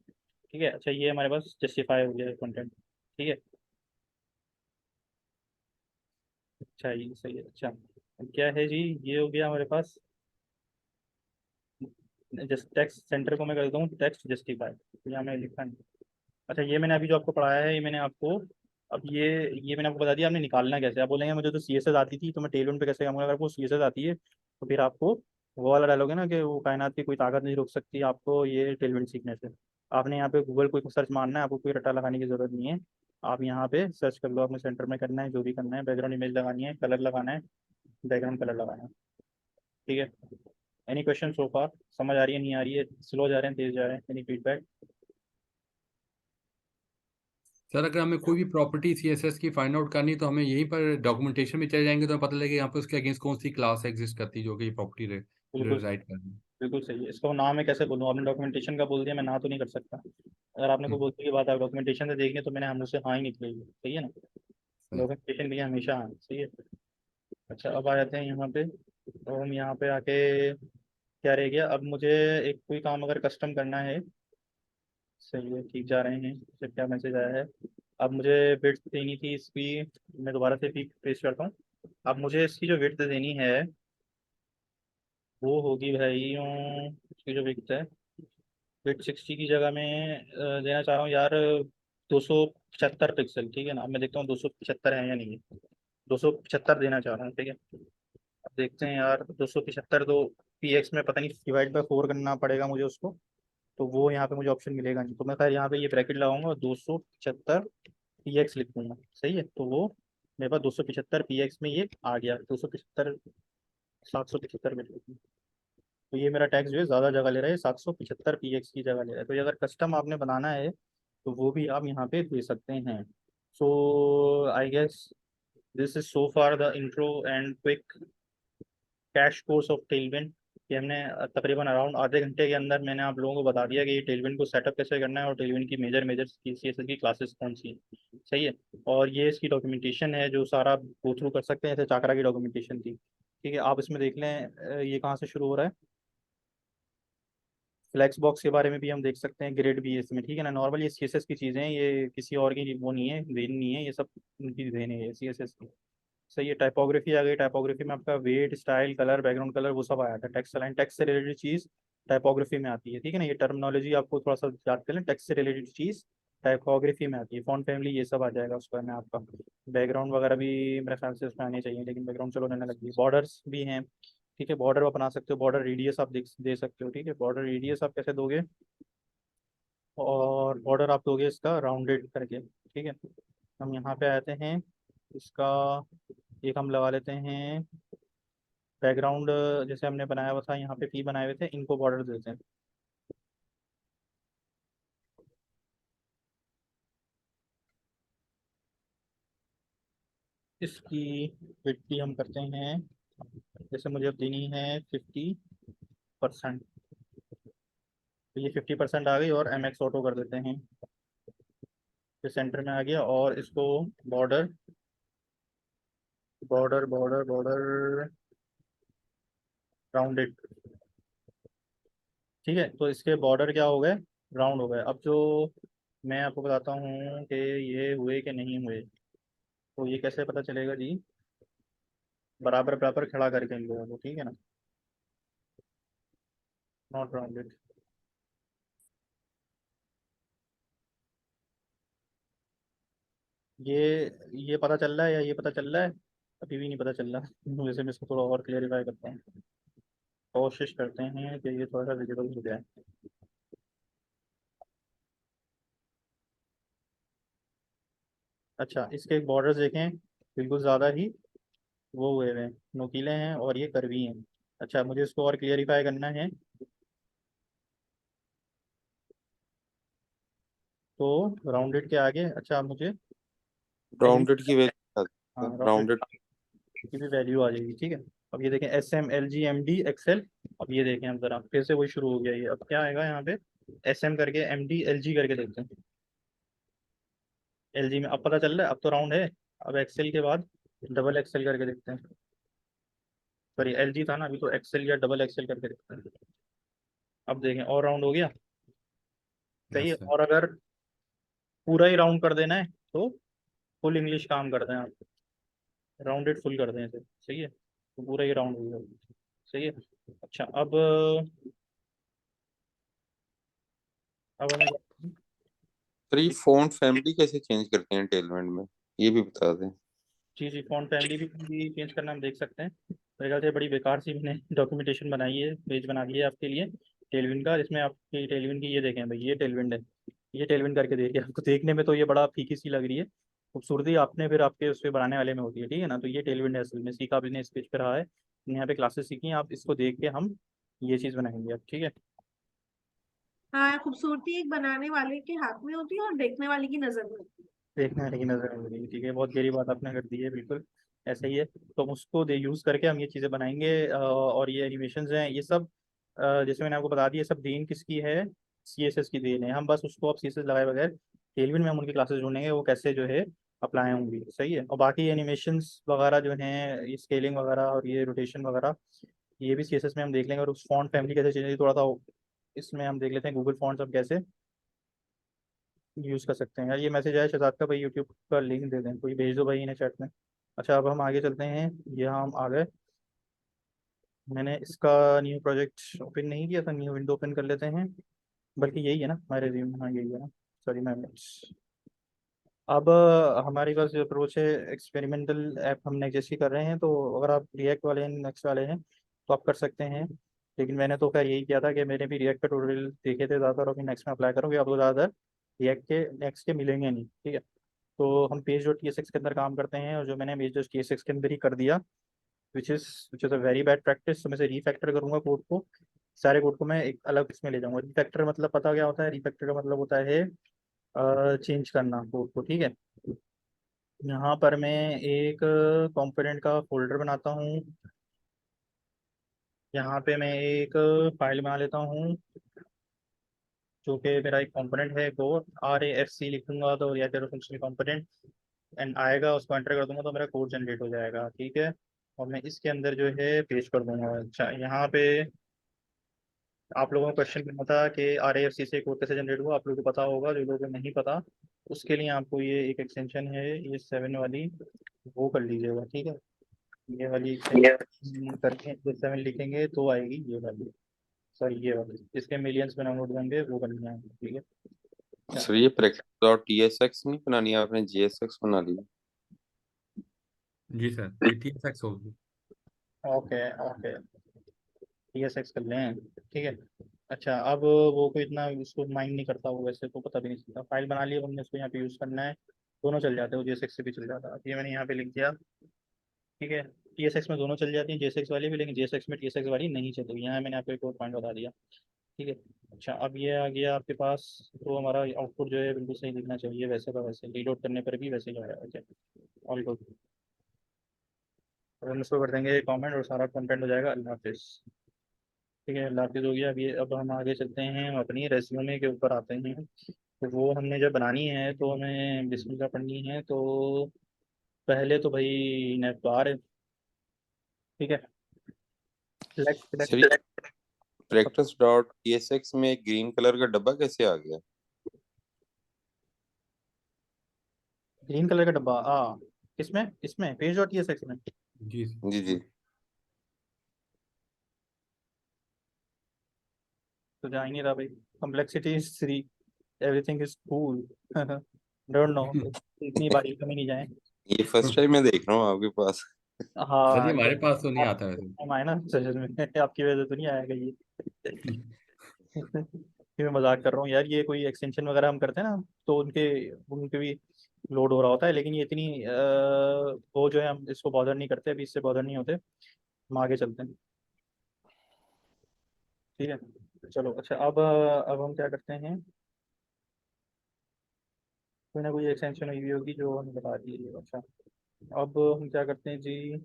ठीक है। अच्छा ये हमारे पास जस्टिफाई हो गया कंटेंट, ठीक है। अच्छा ये सही है। अच्छा अब क्या है जी, ये हो गया हमारे पास, जस्ट टेक्स्ट सेंटर को मैं कर देता हूँ टेक्स्ट जस्टिफाई, यहाँ मैं लिखा नहीं। अच्छा ये मैंने अभी जो आपको पढ़ाया है, ये मैंने आपको, अब ये मैंने आपको बता दिया, आपने निकालना कैसे। आप बोलेंगे मुझे तो CSS आती थी, तो मैं टेलविंड पे कैसे करूँगा। अगर आपको CSS आती है तो फिर आपको वो वाला डालोगे ना कि वो कायनात की कोई ताकत नहीं रोक सकती आपको ये टेलविंड सीखने से। आपने यहाँ पे गूगल कोई सर्च मारना है, आपको कोई रट्टा लगाने की जरूरत नहीं है। आप यहाँ पे सर्च कर लो, अपने सेंटर में करना है जो भी करना है, बैकग्राउंड इमेज लगानी है, कलर लगाना है, बैकग्राउंड कलर लगाना है, ठीक है। एनी क्वेश्चन सो फार, समझ आ रही है नहीं आ रही है, स्लो जा रहे हैं तेज जा रहे हैं, एनी फीडबैक। सर अगर हमें कोई भी प्रॉपर्टी CSS की फाइंड आउट करनी तो हमें यहीं पर डॉक्यूमेंटेशन में चले जाएंगे तो हमें पता लगेगा यहाँ पे उसके अगेंस्ट कौन सी क्लास एग्जिस्ट करती है जो कि प्रॉपर्टी बिल्कुल, राइट कर रही बिल्कुल सही है। इसको नाम मैं कैसे बोलूँ, आपने डॉक्यूमेंटेशन का बोल दिया, मैं ना तो नहीं कर सकता। अगर आपने है। कोई बोलती की बात आप डॉक्यूमेंटेशन से देखेंगे तो मैंने हम से हाँ ही निकलेगी, सही है ना। सही। डॉक्यूमेंटेशन भी हमेशा हाँ, सही है। अच्छा अब आ जाते हैं यहाँ पे, तो हम यहाँ पे आके क्या रह गया, अब मुझे एक कोई काम अगर कस्टम करना है, सही है ठीक जा रहे हैं, फिर क्या मैसेज आया है। अब मुझे विड्थ देनी थी इसकी, मैं दोबारा से पेश करता हूँ। अब मुझे इसकी जो विड्थ देनी है वो होगी भाई इसकी जो विड्थ है, विड्थ 60 की जगह में देना चाह रहा हूँ यार 275 पिक्सल, ठीक है ना। अब मैं देखता हूँ 275 है या नहीं है, 275 देना चाह रहा हूँ, ठीक है। अब देखते हैं यार 275, तो PX में पता नहीं डिवाइड बाय 4 करना पड़ेगा मुझे उसको, तो वो यहाँ पे मुझे ऑप्शन मिलेगा नहीं, तो मैं खैर यहाँ पे ये ब्रैकेट लगाऊंगा 275 PX लिख दूंगा, सही है। तो वो मेरे पास 275 PX में ये आ गया, 275 775 में। तो ये मेरा टैक्स जो है ज़्यादा जगह ले रहा है, 775 PX की जगह ले रहा है। तो ये अगर कस्टम आपने बनाना है तो वो भी आप यहाँ पे दे सकते हैं। So I guess this is so far the intro and quick cash course of Tailwind. कि हमने तकरीबन अराउंड आधे घंटे के अंदर मैंने आप लोगों को बता दिया कि ये टेलविन को सेटअप कैसे करना है और टेलविन की मेजर मेजर CSS की क्लासेस कौन सी हैं, सही है। और ये इसकी डॉक्यूमेंटेशन है जो सारा गो थ्रू कर सकते हैं, जैसे चाकरा की डॉक्यूमेंटेशन थी, ठीक है। आप इसमें देख लें ये कहाँ से शुरू हो रहा है। फ्लैक्स बॉक्स के बारे में भी हम देख सकते हैं, ग्रेड भी है इसमें, ठीक है ना। नॉर्मल ये CSS की चीज़ें हैं, ये किसी और की वो नहीं है, देन नहीं है, ये सब उनकी देन है CSS की, सही है। टाइपोग्राफी आ गई, टाइपोग्राफी में आपका weight, style, colour, background colour वो सब आया था। टेक्स्ट अलाइन, टेक्स्ट से रिलेटेड चीज़ टाइपोग्राफी में आती है, ठीक है ना। ये टर्मिनोलॉजी आपको थोड़ा सा याद कर लें, टेक्स्ट से रिलेटेड चीज़ टाइपोग्राफी में आती है। फॉन्ट फैमिली ये सब आ जाएगा उसका में आपका। बैकग्राउंड वगैरह भी मेरे ख्याल से उसमें आने चाहिए, लेकिन बैकग्राउंड चलो रहने लगी। बॉर्डर्स भी हैं, ठीक है, बॉर्डर आप बना सकते हो, बॉर्डर रेडियस आप दे सकते हो, ठीक है। बॉर्डर रेडियस आप कैसे दोगे, और बॉर्डर आप दोगे इसका राउंडेड करके, ठीक है। हम यहाँ पे आते हैं, इसका एक हम लगा लेते हैं बैकग्राउंड, जैसे हमने बनाया हुआ था यहाँ पे P बनाए हुए थे, इनको बॉर्डर देते हैं। इसकी विड्थ भी हम करते हैं, जैसे मुझे अब देनी है 50%, तो ये 50% आ गई, और MX ऑटो कर देते हैं, ये सेंटर में आ गया। और इसको border border border border rounded, ठीक है। तो इसके बॉर्डर क्या हो गए, राउंड हो गए। अब जो मैं आपको बताता हूँ कि ये हुए कि नहीं हुए, तो ये कैसे पता चलेगा जी, बराबर बराबर खड़ा करके इन लोगों को, ठीक है ना। नॉट राउंडेड, ये पता चल रहा है या ये पता चल रहा है? अभी भी नहीं पता चल रहा। वैसे मैं इसको थोड़ा और क्लियरिफाई करता हूँ, कोशिश करते हैं कि ये थोड़ा सा विजिबल हो जाए। अच्छा, इसके बॉर्डर्स देखें, बिल्कुल ज़्यादा ही वो हुए हुए हैं, नुकीले हैं और ये कर्वी हैं। अच्छा, मुझे इसको और क्लियरिफाई करना है, तो राउंडेड के आगे अच्छा मुझे एलिमेंट, राउंडेड की हाँ वैल्यू राउंडेड राउंडेड की भी वैल्यू आ जाएगी। ठीक है, अब ये देखें SM LG MD XL। अब ये देखें, हम जरा फिर से वही शुरू हो गया ये। अब क्या आएगा यहाँ पे, SM करके MD LG करके देखते हैं। LG में अब पता चल रहा है, अब तो राउंड है। अब XL के बाद XXL करके देखते हैं। सॉरी, LG था ना अभी, तो XL या XXL करके देखते हैं। अब देखें, और राउंड हो गया। सही है, यस सर। और अगर पूरा ही राउंड कर देना है तो फुल इंग्लिश काम करते हैं आप, राउंडेड फुल कर दें इसे। सही है, तो पूरा ही राउंड हो गया। सही है। अच्छा, अब हमें सर ये फ़ॉन्ट फैमिली कैसे चेंज करते हैं टेलमेंट में, ये भी बता दें। जी जी, फ़ॉन्ट फैमिली भी चेंज करना हम देख सकते हैं। मेरे ख्याल से बड़ी बेकार सी मैंने डॉक्यूमेंटेशन बनाई है, पेज बना दिया है आपके लिए टेलविन का, जिसमें आपकी टेलविन की ये देखें भाई, ये टेलविन है। ये टेलविन करके देखिए, आपको देखने में तो ये बड़ा फीकी सी लग रही है, खूबसूरती आपने फिर आपके उस पर बनाने वाले में होती है। ठीक है ना, तो ये टेलविन है, असल में सीखा आपने इस पेज पे रहा है, यहाँ पे क्लासेस सीखी हैं, आप इसको देख के हम ये चीज़ बनाएंगे अब। ठीक है, हाँ, खूबसूरती एक बनाने वाले के हाथ में होती है और देखने वाले की नजर में होती है। देखना है कि नजर हो रही है। ठीक है, बहुत गहरी बात आपने कर दी है, बिल्कुल ऐसा ही है। तो हम उसको दे यूज़ करके हम ये चीज़ें बनाएंगे। और ये एनिमेशंस हैं ये सब, जैसे मैंने आपको बता दिया, सब देन किसकी है, CSS की देन है। हम बस उसको अब CSS लगाए बगैर टेलविन में हम उनकी क्लासेस ढूंढेंगे, वो कैसे जो है अप्लाई होंगी। सही है, और बाकी एनिमेशंस वगैरह जो हैं, ये स्केलिंग वगैरह और ये रोटेशन वगैरह, ये भी CSS में हम देख लेंगे। और उस फॉन्ट फैमिली कैसे चेंज, थोड़ा सा इसमें हम देख लेते हैं, गूगल फॉन्ट्स अब कैसे यूज़ कर सकते हैं। यार ये मैसेज आया शहजाद का, भाई यूट्यूब का लिंक दे दें, कोई भेज दो भाई इन्हें चैट में। अच्छा, अब हम आगे चलते हैं, यहाँ हम आ गए। मैंने इसका न्यू प्रोजेक्ट ओपन नहीं किया था, न्यू विंडो ओपन कर लेते हैं। बल्कि यही है ना हमारे रिज्यूम, हाँ यही है ना, सॉरी मैं अब हमारी पास जो अप्रोच है, एक्सपेरिमेंटल ऐप हम नेक्स्ट की कर रहे हैं। तो अगर आप रिएक्ट वाले हैं, नेक्स्ट वाले हैं, तो आप कर सकते हैं। लेकिन मैंने तो खैर यही किया था कि मैंने भी रिएक्ट का ट्यूटोरियल देखे थे ज़्यादातर, और नेक्स्ट में अप्लाई करूँगी। आपको ज़्यादातर रिएक्ट के नेक्स्ट के मिलेंगे नहीं। ठीक है, तो हम पेज.tsx के अंदर काम करते हैं, और जो मैंने पेज.tsx के अंदर ही कर दिया, which is a very bad practice. तो मैं से रीफैक्टर करूँगा कोड को, सारे कोड को मैं एक अलग इसमें ले जाऊँगा। रीफैक्टर मतलब पता क्या होता है? रीफैक्टर का मतलब होता है चेंज करना कोड को। ठीक है, यहाँ पर मैं एक कंपोनेंट का फोल्डर बनाता हूँ। यहाँ पे मैं एक फाइल बना लेता हूँ, जो कि मेरा एक कंपोनेंट है, कोड RAFC लिखूंगा तो, या फिर फंक्शनल कंपोनेंट एंड आएगा, उसको एंटर कर दूंगा तो मेरा कोड जनरेट हो जाएगा। ठीक है, और मैं इसके अंदर जो है पेश कर दूंगा। अच्छा, यहाँ पे आप लोगों को क्वेश्चन करना था कि RAFC से कोड कैसे जनरेट हुआ, आप लोगों को पता होगा। जो लोगों को नहीं पता, उसके लिए आपको ये एक एक्सटेंशन है, ये 7 वाली, वो कर लीजिएगा। ठीक है, ये वाली एक्सटेंशन करके जब 7 लिखेंगे तो आएगी ये वाली, सॉरी ये वाली, इसके मिलियंस में नोट होंगे, वो करनी है। ठीक है, अच्छा, सर ये practice.tsx नहीं बनानी है आपने, JSX बना लिया। जी सर, ये TSX होगी। ओके ओके, TSX कर लें। ठीक है, अच्छा, अब वो कोई इतना उसको माइंड नहीं करता, वो वैसे तो पता भी नहीं चलता। फाइल बना ली, हमने उसको यहाँ पे यूज़ करना है, दोनों चल जाते हैं, वो JSX से भी चल जाता है। ये मैंने यहाँ पे लिख दिया। ठीक है, TSX में दोनों चल जाती हैं, JSX वाली भी, लेकिन JSX में TSX वाली नहीं चलेगी। यहाँ मैंने आपको एक और पॉइंट बता दिया। ठीक है, अच्छा, अब ये आ गया आपके पास, तो हमारा आउटपुट जो है बिल्कुल सही दिखना चाहिए, वैसे का वैसे, रीलोड करने पर भी वैसे ही आया। Okay, all good. अब हम इसको कर देंगे कमेंट, और सारा कंटेंट हो जाएगा। अल्लाह हाफिज़। ठीक है, अल्लाह हाफिज़ हो गया। अब ये, अब हम आगे चलते हैं, हम अपनी रेज्यूमे के ऊपर आते हैं। तो वो हमने जब बनानी है तो हमें बिस्मिल्लाह पढ़नी है। तो पहले तो भाई नेटवार है। ठीक है, सेलेक्ट सर सेलेक्ट। ये practice.tsx में ग्रीन कलर का डब्बा कैसे आ गया। ग्रीन कलर का डब्बा, किसमें? इसमें पेज.tsx में? जी सर। जी जी। तो जा ही नहीं रहा भाई, complexity is 3, everything is cool. Don't know, इतनी बारीक में नहीं जाए। ये फर्स्ट टाइम मैं देख रहा हूँ आपके पास। सर हाँ ये ये हमारे पास तो नहीं आप आता वैसे। हम आए ना सजेशन में आपकी वजह से तो नहीं आएगा ये। ये मैं मजाक कर रहा हूँ यार, ये कोई एक्सटेंशन वगैरह हम करते हैं ना, तो उनके उनके भी लोड हो रहा होता है, लेकिन ये इतनी वो जो है हम इसको बॉदर नहीं करते, अभी इससे बॉदर नहीं होते, हम आगे चलते हैं। ठीक है, चलो अच्छा, अब हम क्या करते हैं, कोई ना कोई एक्सटेंशन हुई होगी जो हमें बता दी है। अच्छा, अब हम क्या करते हैं जी,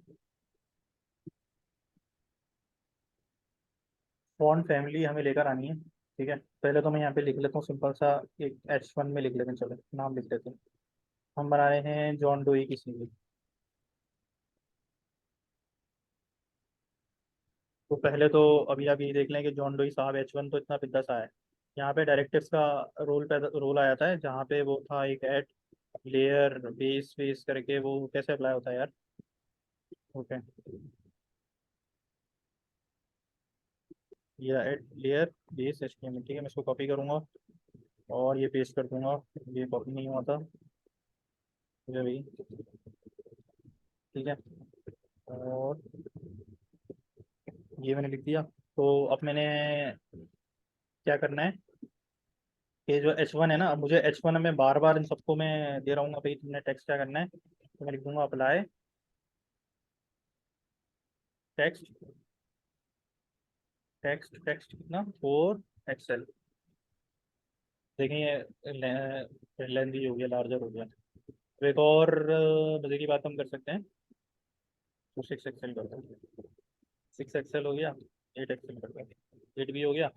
फॉन्ट फैमिली हमें लेकर आनी है। ठीक है, पहले तो मैं यहाँ पे लिख लेता हूँ सिंपल सा, एक H1 में लिख लेते हैं, चलो नाम लिख लेते हैं। हम बना रहे हैं जॉन डोई की सीरीज। तो पहले तो अभी आप ये देख लें कि जॉन डोई साहब H1 तो इतना बिंदा सा है। यहाँ पे डायरेक्टिव्स का रोल आया था, जहाँ पे वो था एक ऐड लेयर बेस बेस करके, वो कैसे अप्लाई होता है यार। ओके, ये ऐड लेयर बेस HTML, ठीक है, मैं इसको कॉपी करूँगा और ये पेस्ट कर दूंगा। ये कॉपी नहीं हुआ था मुझे भी, ठीक है, और ये मैंने लिख दिया। तो अब मैंने क्या करना है, कि जो H1 है ना, अब मुझे H1 में बार बार इन सबको मैं दे रहा हूँ, भाई तुमने टेक्स्ट क्या करना है, तो मैं लिख दूंगा अप्लाई टेक्स्ट, टेक्स्ट कितना 4 XL। देखें ये लेंदी हो गया, लार्जर हो गया। तो एक और मजे की बात हम कर सकते हैं, तो 6 XL कर दो। 6 XL हो गया, 8 XL कर दो, 8 भी हो गया।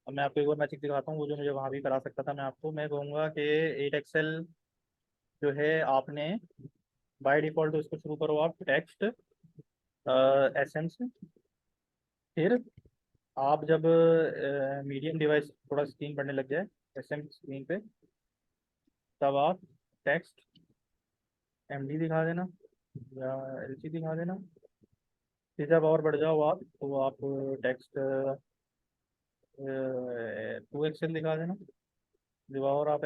अब मैं आपको एक और मैजिक दिखाता हूँ, वो जो मुझे वहाँ भी करा सकता था, मैं कहूँगा कि 8 XL जो है आपने बाय डिफॉल्ट, तो इसको शुरू करो आप टेक्स्ट SM से। फिर आप जब मीडियम डिवाइस थोड़ा स्क्रीन बढ़ने लग जाए SM स्क्रीन पे, तब आप टेक्स्ट MD दिखा देना या LG दिखा देना। फिर जब और बढ़ जाओ आप, तो आप टेक्स्ट 2 XL दिखा देना। जब और आप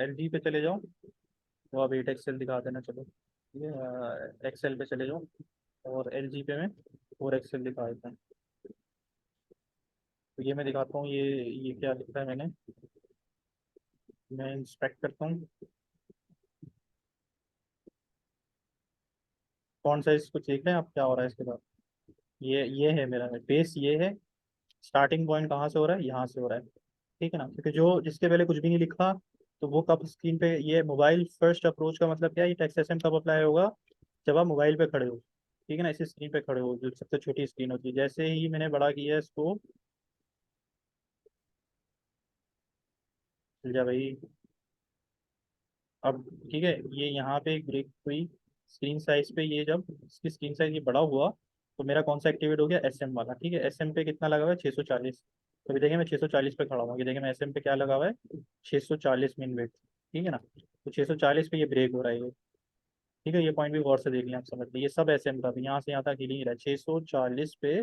LG पे चले जाओ, तो आप 8 XL दिखा देना। चलो ठीक है, XL पे चले जाओ और LG पे मैं 4 XL दिखा देता हूँ। तो ये मैं दिखाता हूँ, ये क्या लिखा है मैंने, मैं इंस्पेक्ट करता हूँ। फॉन्ट साइज कुछ देख रहे हैं आप, क्या हो रहा है इसके बाद, ये है मेरा बेस, ये है स्टार्टिंग पॉइंट, कहाँ से हो रहा है, यहाँ से हो रहा है। ठीक है ना, क्योंकि जो जिसके पहले कुछ भी नहीं लिखा, तो वो कब स्क्रीन पे, ये मोबाइल फर्स्ट अप्रोच का मतलब क्या है, ये टेक्स्ट SM कब अप्लाई होगा, जब आप मोबाइल पे खड़े हो। ठीक है ना, इसी स्क्रीन पे खड़े हो, जो सबसे छोटी स्क्रीन होती है। जैसे ही मैंने बड़ा किया है इसको, चल जा भाई। अब ठीक है, ये यहाँ पे एक ब्रेक हुई स्क्रीन साइज पे, ये जब इसकी स्क्रीन साइज ये बड़ा हुआ, तो मेरा कौन सा एक्टिवेट हो गया, SM वाला। ठीक है, SM पे कितना लगा हुआ है, 640। तो अभी देखिए मैं 640 पे खड़ा हूँ, ये देखिए मैं SM पे क्या लगा हुआ है, 640 मिन वेट। ठीक है ना, तो 640 पे ये ब्रेक हो रहा है ये। ठीक है, ये पॉइंट भी गौर से देख लिया, आप समझ लीजिए, ये सब SM का भी यहाँ से यहाँ तक हिल ही रहा है। 640 पे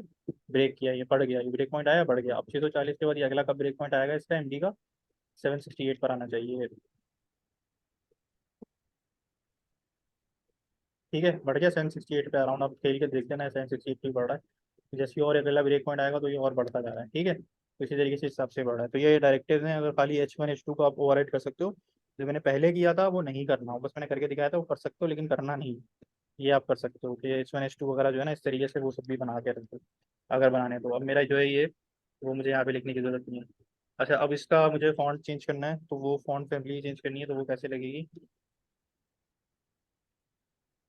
ब्रेक किया, ये बढ़ गया, ये ब्रेक पॉइंट आया, बढ़ गया। अब 640 के बाद ये अगला कब ब्रेक पॉइंट आएगा इसका, MD का 768 पर आना चाहिए। ठीक है, बढ़ गया 768 पे अराउंड, आप खेल के देख लेना है 768 पे बढ़ रहा है। जैसे ही और अगला ब्रेक पॉइंट आएगा, तो ये और बढ़ता जा रहा है। ठीक है, तो इसी तरीके से हिसाब से बढ़ रहा है। तो ये डायरेक्टिव्स हैं, अगर खाली H1 H2 को आप ओवरराइड कर सकते हो, जो मैंने पहले किया था वो नहीं करना हो, बस मैंने करके दिखाया था, वो कर सकते हो लेकिन करना नहीं। ये आप कर सकते हो कि H1 H2 वगैरह जो है ना, इस तरीके से वो सब भी बना के रख दो अगर बनाने। तो अब मेरा जो है ये, वो मुझे यहाँ पे लिखने की जरूरत नहीं है। अच्छा, अब इसका मुझे फॉन्ट चेंज करना है, तो वो फॉन्ट फैमिली चेंज करनी है, तो वो कैसे लगेगी।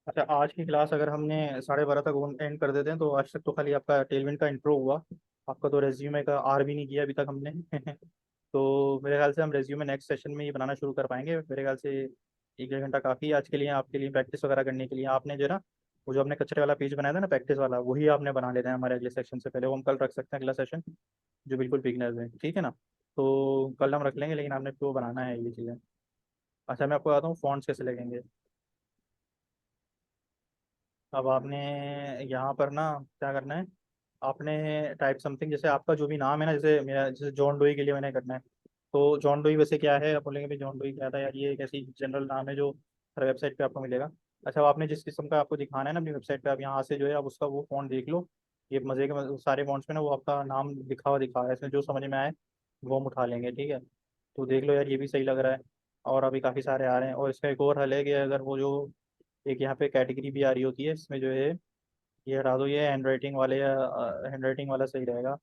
अच्छा, आज की क्लास अगर हमने 12:30 तक एंड कर देते हैं, तो आज तक तो खाली आपका टेलविंड का इंट्रो हुआ, आपका तो रेज्यूमे का आर भी नहीं किया अभी तक हमने। तो मेरे ख्याल से हम रेज्यूमे नेक्स्ट सेशन में ये बनाना शुरू कर पाएंगे, मेरे ख्याल से 1 1 घंटा काफ़ी है आज के लिए, आपके लिए प्रैक्टिस वगैरह करने के लिए। आपने जो है ना, वो जो आपने कचरे वाला पेज बनाया था ना प्रैक्टिस वाला, वही आपने बना लेना है हमारे अगले सेक्शन से पहले, वो हम कल रख सकते हैं अगला सेशन, जो बिल्कुल बिगनर्स है। ठीक है ना, तो कल हम रख लेंगे, लेकिन आपने तो बनाना है ये चीज़ें। अच्छा, मैं आपको बताता हूँ फॉन्ट्स कैसे लगेंगे। अब आपने यहाँ पर ना क्या करना है, आपने टाइप समथिंग, जैसे आपका जो भी नाम है ना, जैसे मेरा, जैसे जॉन डोई के लिए मैंने करना है, तो जॉन डोई वैसे क्या है, आप बोलेंगे भाई जॉन डोई क्या था यार, ये एक ऐसी जनरल नाम है जो हर वेबसाइट पे आपको मिलेगा। अच्छा, अब आपने जिस किस्म का आपको दिखाना है ना अपनी वेबसाइट पे, आप यहाँ से जो है आप उसका वो फॉन्ट देख लो। ये मजे के सारे फॉन्ट्स में ना वो आपका नाम लिखा हुआ दिखा है, इसमें जो समझ में आए वो हम उठा लेंगे, ठीक है। तो देख लो यार, ये भी सही लग रहा है। और अभी काफ़ी सारे आ रहे हैं, और इसका एक और हल है कि अगर वो जो एक यहाँ पे कैटेगरी भी आ रही होती है इसमें जो है, ये हटा दो, ये हैंड राइटिंग वाले या हैंड राइटिंग वाला सही रहेगा,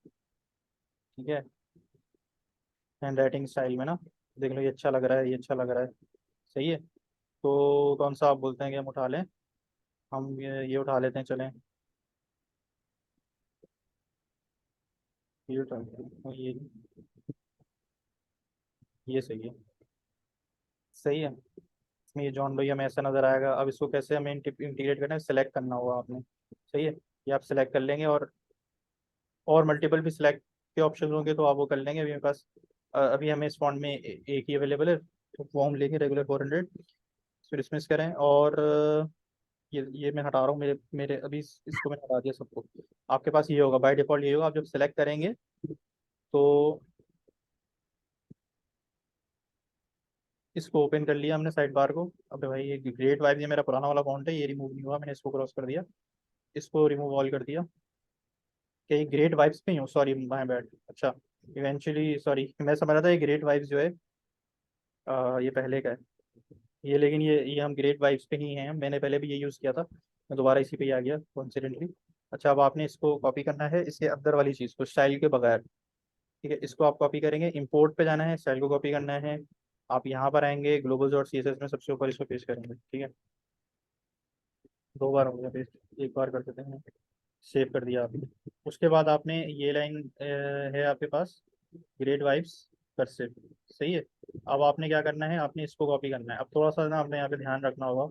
ठीक है। हैंड राइटिंग स्टाइल में ना, देख लो ये अच्छा लग रहा है, ये अच्छा लग रहा है, सही है। तो कौन सा आप बोलते हैं कि हम उठा लें? हम ये उठा लेते हैं, चलें, ये उठा लेते हैं, और ये सही है, सही है। इसमें ये जॉन लोई हमें ऐसा नज़र आएगा। अब इसको कैसे हमें इंटीग्रेट करना है, सेलेक्ट करना होगा आपने, सही है। ये आप सेलेक्ट कर लेंगे, और मल्टीपल भी सिलेक्ट के ऑप्शन होंगे तो आप वो कर लेंगे। अभी मेरे पास अभी हमें इस फॉन्ट में एक ही अवेलेबल है, तो वो हम लेंगे रेगुलर 400, फिर डिसमिस करें। और ये मैं हटा रहा हूँ, मेरे मेरे अभी इसको मैंने हटा दिया सबको। आपके पास ये होगा बाय डिफॉल्ट, ये होगा। आप जब सेलेक्ट करेंगे तो इसको ओपन कर लिया हमने साइड बार को। अब भाई ये ग्रेट वाइब, ये मेरा पुराना वाला अकाउंट है, ये रिमूव नहीं हुआ, मैंने इसको क्रॉस कर दिया, इसको रिमूव ऑल कर दिया। क्या ये ग्रेट वाइब्स पे ही हूँ? Sorry my bad. अच्छा, इवेंचुअली सॉरी, मैं समझ रहा था ये ग्रेट वाइब्स जो है ये पहले का है ये, लेकिन ये हम ग्रेट वाइब्स पे ही हैं। मैंने पहले भी ये यूज़ किया था, मैं दोबारा इसी पे ही आ गया कोइंसिडेंटली। अच्छा, अब आपने इसको कॉपी करना है, इसके अंदर वाली चीज़ को, स्टाइल के बगैर, ठीक है। इसको आप कॉपी करेंगे, इंपोर्ट पे जाना है, स्टाइल को कॉपी करना है। आप यहाँ पर आएंगे global dot C S S में, सबसे ऊपर इसको पेस्ट करेंगे, ठीक है। 2 बार हो गया पेस्ट, एक बार कर देते हैं, सेव कर दिया आपने। उसके बाद आपने ये लाइन है आपके पास, ग्रेट वाइब्स कर्सिव, सही है। अब आपने क्या करना है, आपने इसको कॉपी करना है। अब थोड़ा सा ना आपने यहाँ पे ध्यान रखना होगा,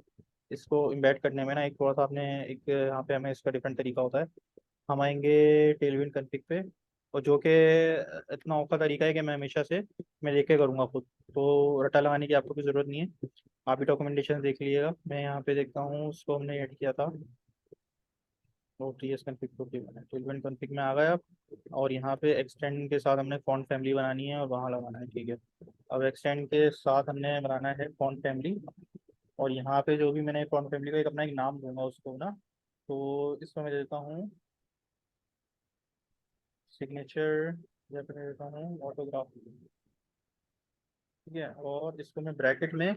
इसको इम्बेड करने में ना एक थोड़ा सा आपने, एक यहाँ पे हमें इसका डिफरेंट तरीका होता है। हम आएंगे टेलविंड कॉन्फ़िग पे, और जो कि इतना औखा तरीका है कि मैं हमेशा से मैं लेके करूँगा खुद, तो रटा लगाने की आपको भी ज़रूरत नहीं है। आप भी डॉक्यूमेंटेशन देख लीजिएगा। मैं यहाँ पे देखता हूँ, उसको हमने ऐड किया था, और टी एस कन्फिग को भी बनाया, तो इवेंट कन्फिग में आ गए आप। और यहाँ पे एक्सटेंड के साथ हमने फॉन्ट फैमिली बनानी है और वहाँ लगाना है, ठीक है। अब एक्सटेंड के साथ हमने बनाना है फॉन्ट फैमिली, और यहाँ पे जो भी मैंने फॉन्ट फैमिली का एक अपना एक नाम दूंगा उसको ना, तो इसको मैं देता हूँ सिग्नेचर, या फिर देता हूँ ऑटोग्राफ, ठीक है। और इसको मैं ब्रैकेट में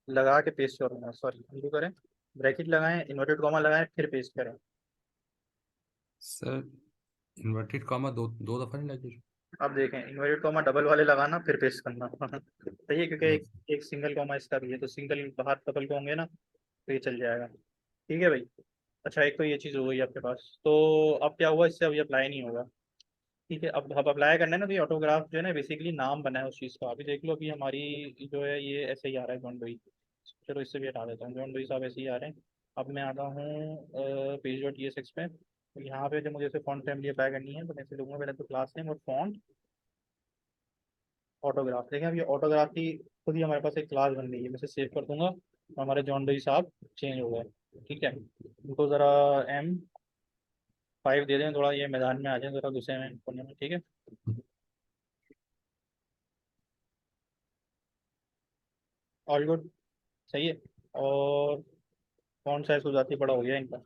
लगा के पेस्ट करूँगा, सॉरी अनडू करें, ब्रैकेट लगाएं, इन्वर्टेड कॉमा लगाएं, फिर पेस्ट करें। सर इन्वर्टेड कॉमा दो दो दफा नहीं लगे? अब देखें, इन्वर्टेड कॉमा डबल वाले लगाना, फिर पेस्ट करना सही है, क्योंकि एक सिंगल कॉमा इसका भी है, तो सिंगल बाहर डबल को होंगे ना, तो ये चल जाएगा, ठीक है भाई। अच्छा, एक तो ये चीज़ हो गई आपके पास, तो अब क्या हुआ, इससे अभी अप्लाई नहीं होगा, ठीक है। अब अप्लाई करना है ना, तो ये ऑटोग्राफ जो है ना बेसिकली नाम बना है उस चीज़ का। अभी देख लो, अभी हमारी जो है ये ऐसे ही आ रहा है जॉन डोई, चलो इससे भी हटा देता हूँ, जॉन डोई साहब ऐसे ही आ रहे हैं। अब मैं आता हूँ पेज डॉट ESX पे, तो यहाँ पे जब मुझे इसे फॉन्ट फैमिली अप्लाई करनी है, तो मैं इसे लूँगा पहले तो क्लास नेम और फॉन्ट ऑटोग्राफ। देखें, अब ये ऑटोग्राफ की खुद ही हमारे पास एक क्लास बन गई है, मैं इसे सेव कर दूंगा, तो हमारे जॉन डोई साहब चेंज हो गए, ठीक है। उनको ज़रा M5 दे दें, थोड़ा ये मैदान में आ जाए, ज़रा गुस्से में कोने में, ठीक है। ऑल गुड, सही है। और फॉन्ट साइज हो जाती बड़ा हो गया इनका,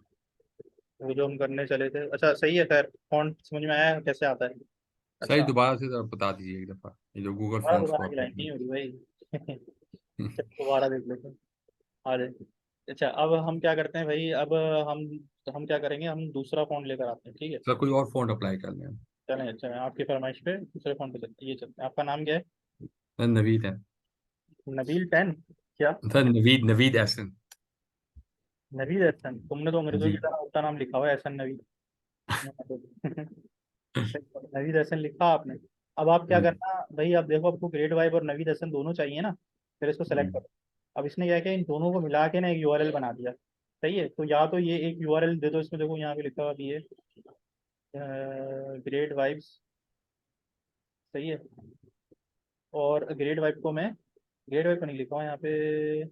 वो जो हम करने चले थे। अच्छा सही है, खैर फॉन्ट समझ में आया कैसे आता है। सही, अच्छा, दोबारा से जरा बता दीजिए एक दफा, ये जो गूगल दोबारा फॉन्ट्स को दोबारा की आपने लाइन किया। नहीं हो रही भाई चल, दोबारा देख लेते हैं, आ जाए। अच्छा, अब हम क्या करते हैं भाई, अब हम हम क्या करेंगे, हम दूसरा फॉन्ट लेकर आते हैं, ठीक है। सर कोई और फॉन्ट अप्लाई कर लें? चलें, अच्छा आपकी फरमाइश पे दूसरे फॉन्ट पे चलते हैं, ये चलते हैं। आपका नाम क्या है? सर नवीद है। नबील 10? क्या? सर नवीद, नवीद एहसन। नवीद एहसन? तुमने तो अंग्रेजों जी। की तरह उल्टा नाम लिखा हुआ है, एहसन नवीद नवीद एहसन लिखा आपने। अब आप क्या जी। करना भाई, आप देखो, आपको ग्रेट वाइब और नवीद एहसन दोनों चाहिए ना, फिर इसको सेलेक्ट जी। करो। अब इसने क्या किया, इन दोनों को मिला के ना एक URL बना दिया, सही है। तो या तो ये एक URL दे दो, इसमें देखो यहाँ पे लिखा हुआ भी है ग्रेट वाइब्स, सही है। और ग्रेट वाइब को मैं, ग्रेट वाइब को नहीं लिखा हुआ यहाँ पे,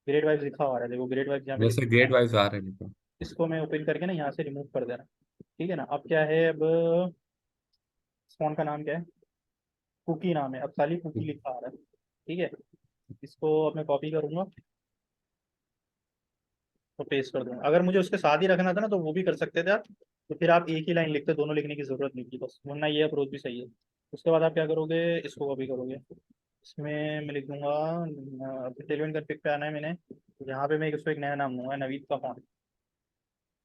ग्रेट वाइब्स लिखा हुआ है, देखो ग्रेट वाइब्स यहाँ पे वैसे लिखा ग्रेड हुआ है। वाइज आ रहे हैं लिखो। इसको मैं ओपन करके ना यहाँ से रिमूव कर देना, ठीक है ना। अब क्या है, अब फोन का नाम क्या है? कुकी नाम है, अब खाली कुकी लिखा आ रहा है। ठीक है, इसको अब मैं कॉपी करूंगा तो पेस्ट कर दूंगा। अगर मुझे उसके साथ ही रखना था ना तो वो भी कर सकते थे आप, तो फिर आप एक ही लाइन लिखते, दोनों लिखने की जरूरत नहीं थी बस, वरना ये अप्रोच भी सही है। उसके बाद आप क्या करोगे, इसको कॉपी करोगे, इसमें मैं लिख दूंगा टेलवेंट कन्फिग पे आना है मैंने, यहाँ पे मैं इसको एक नया नाम दूंगा, नवीद का फॉन्ट,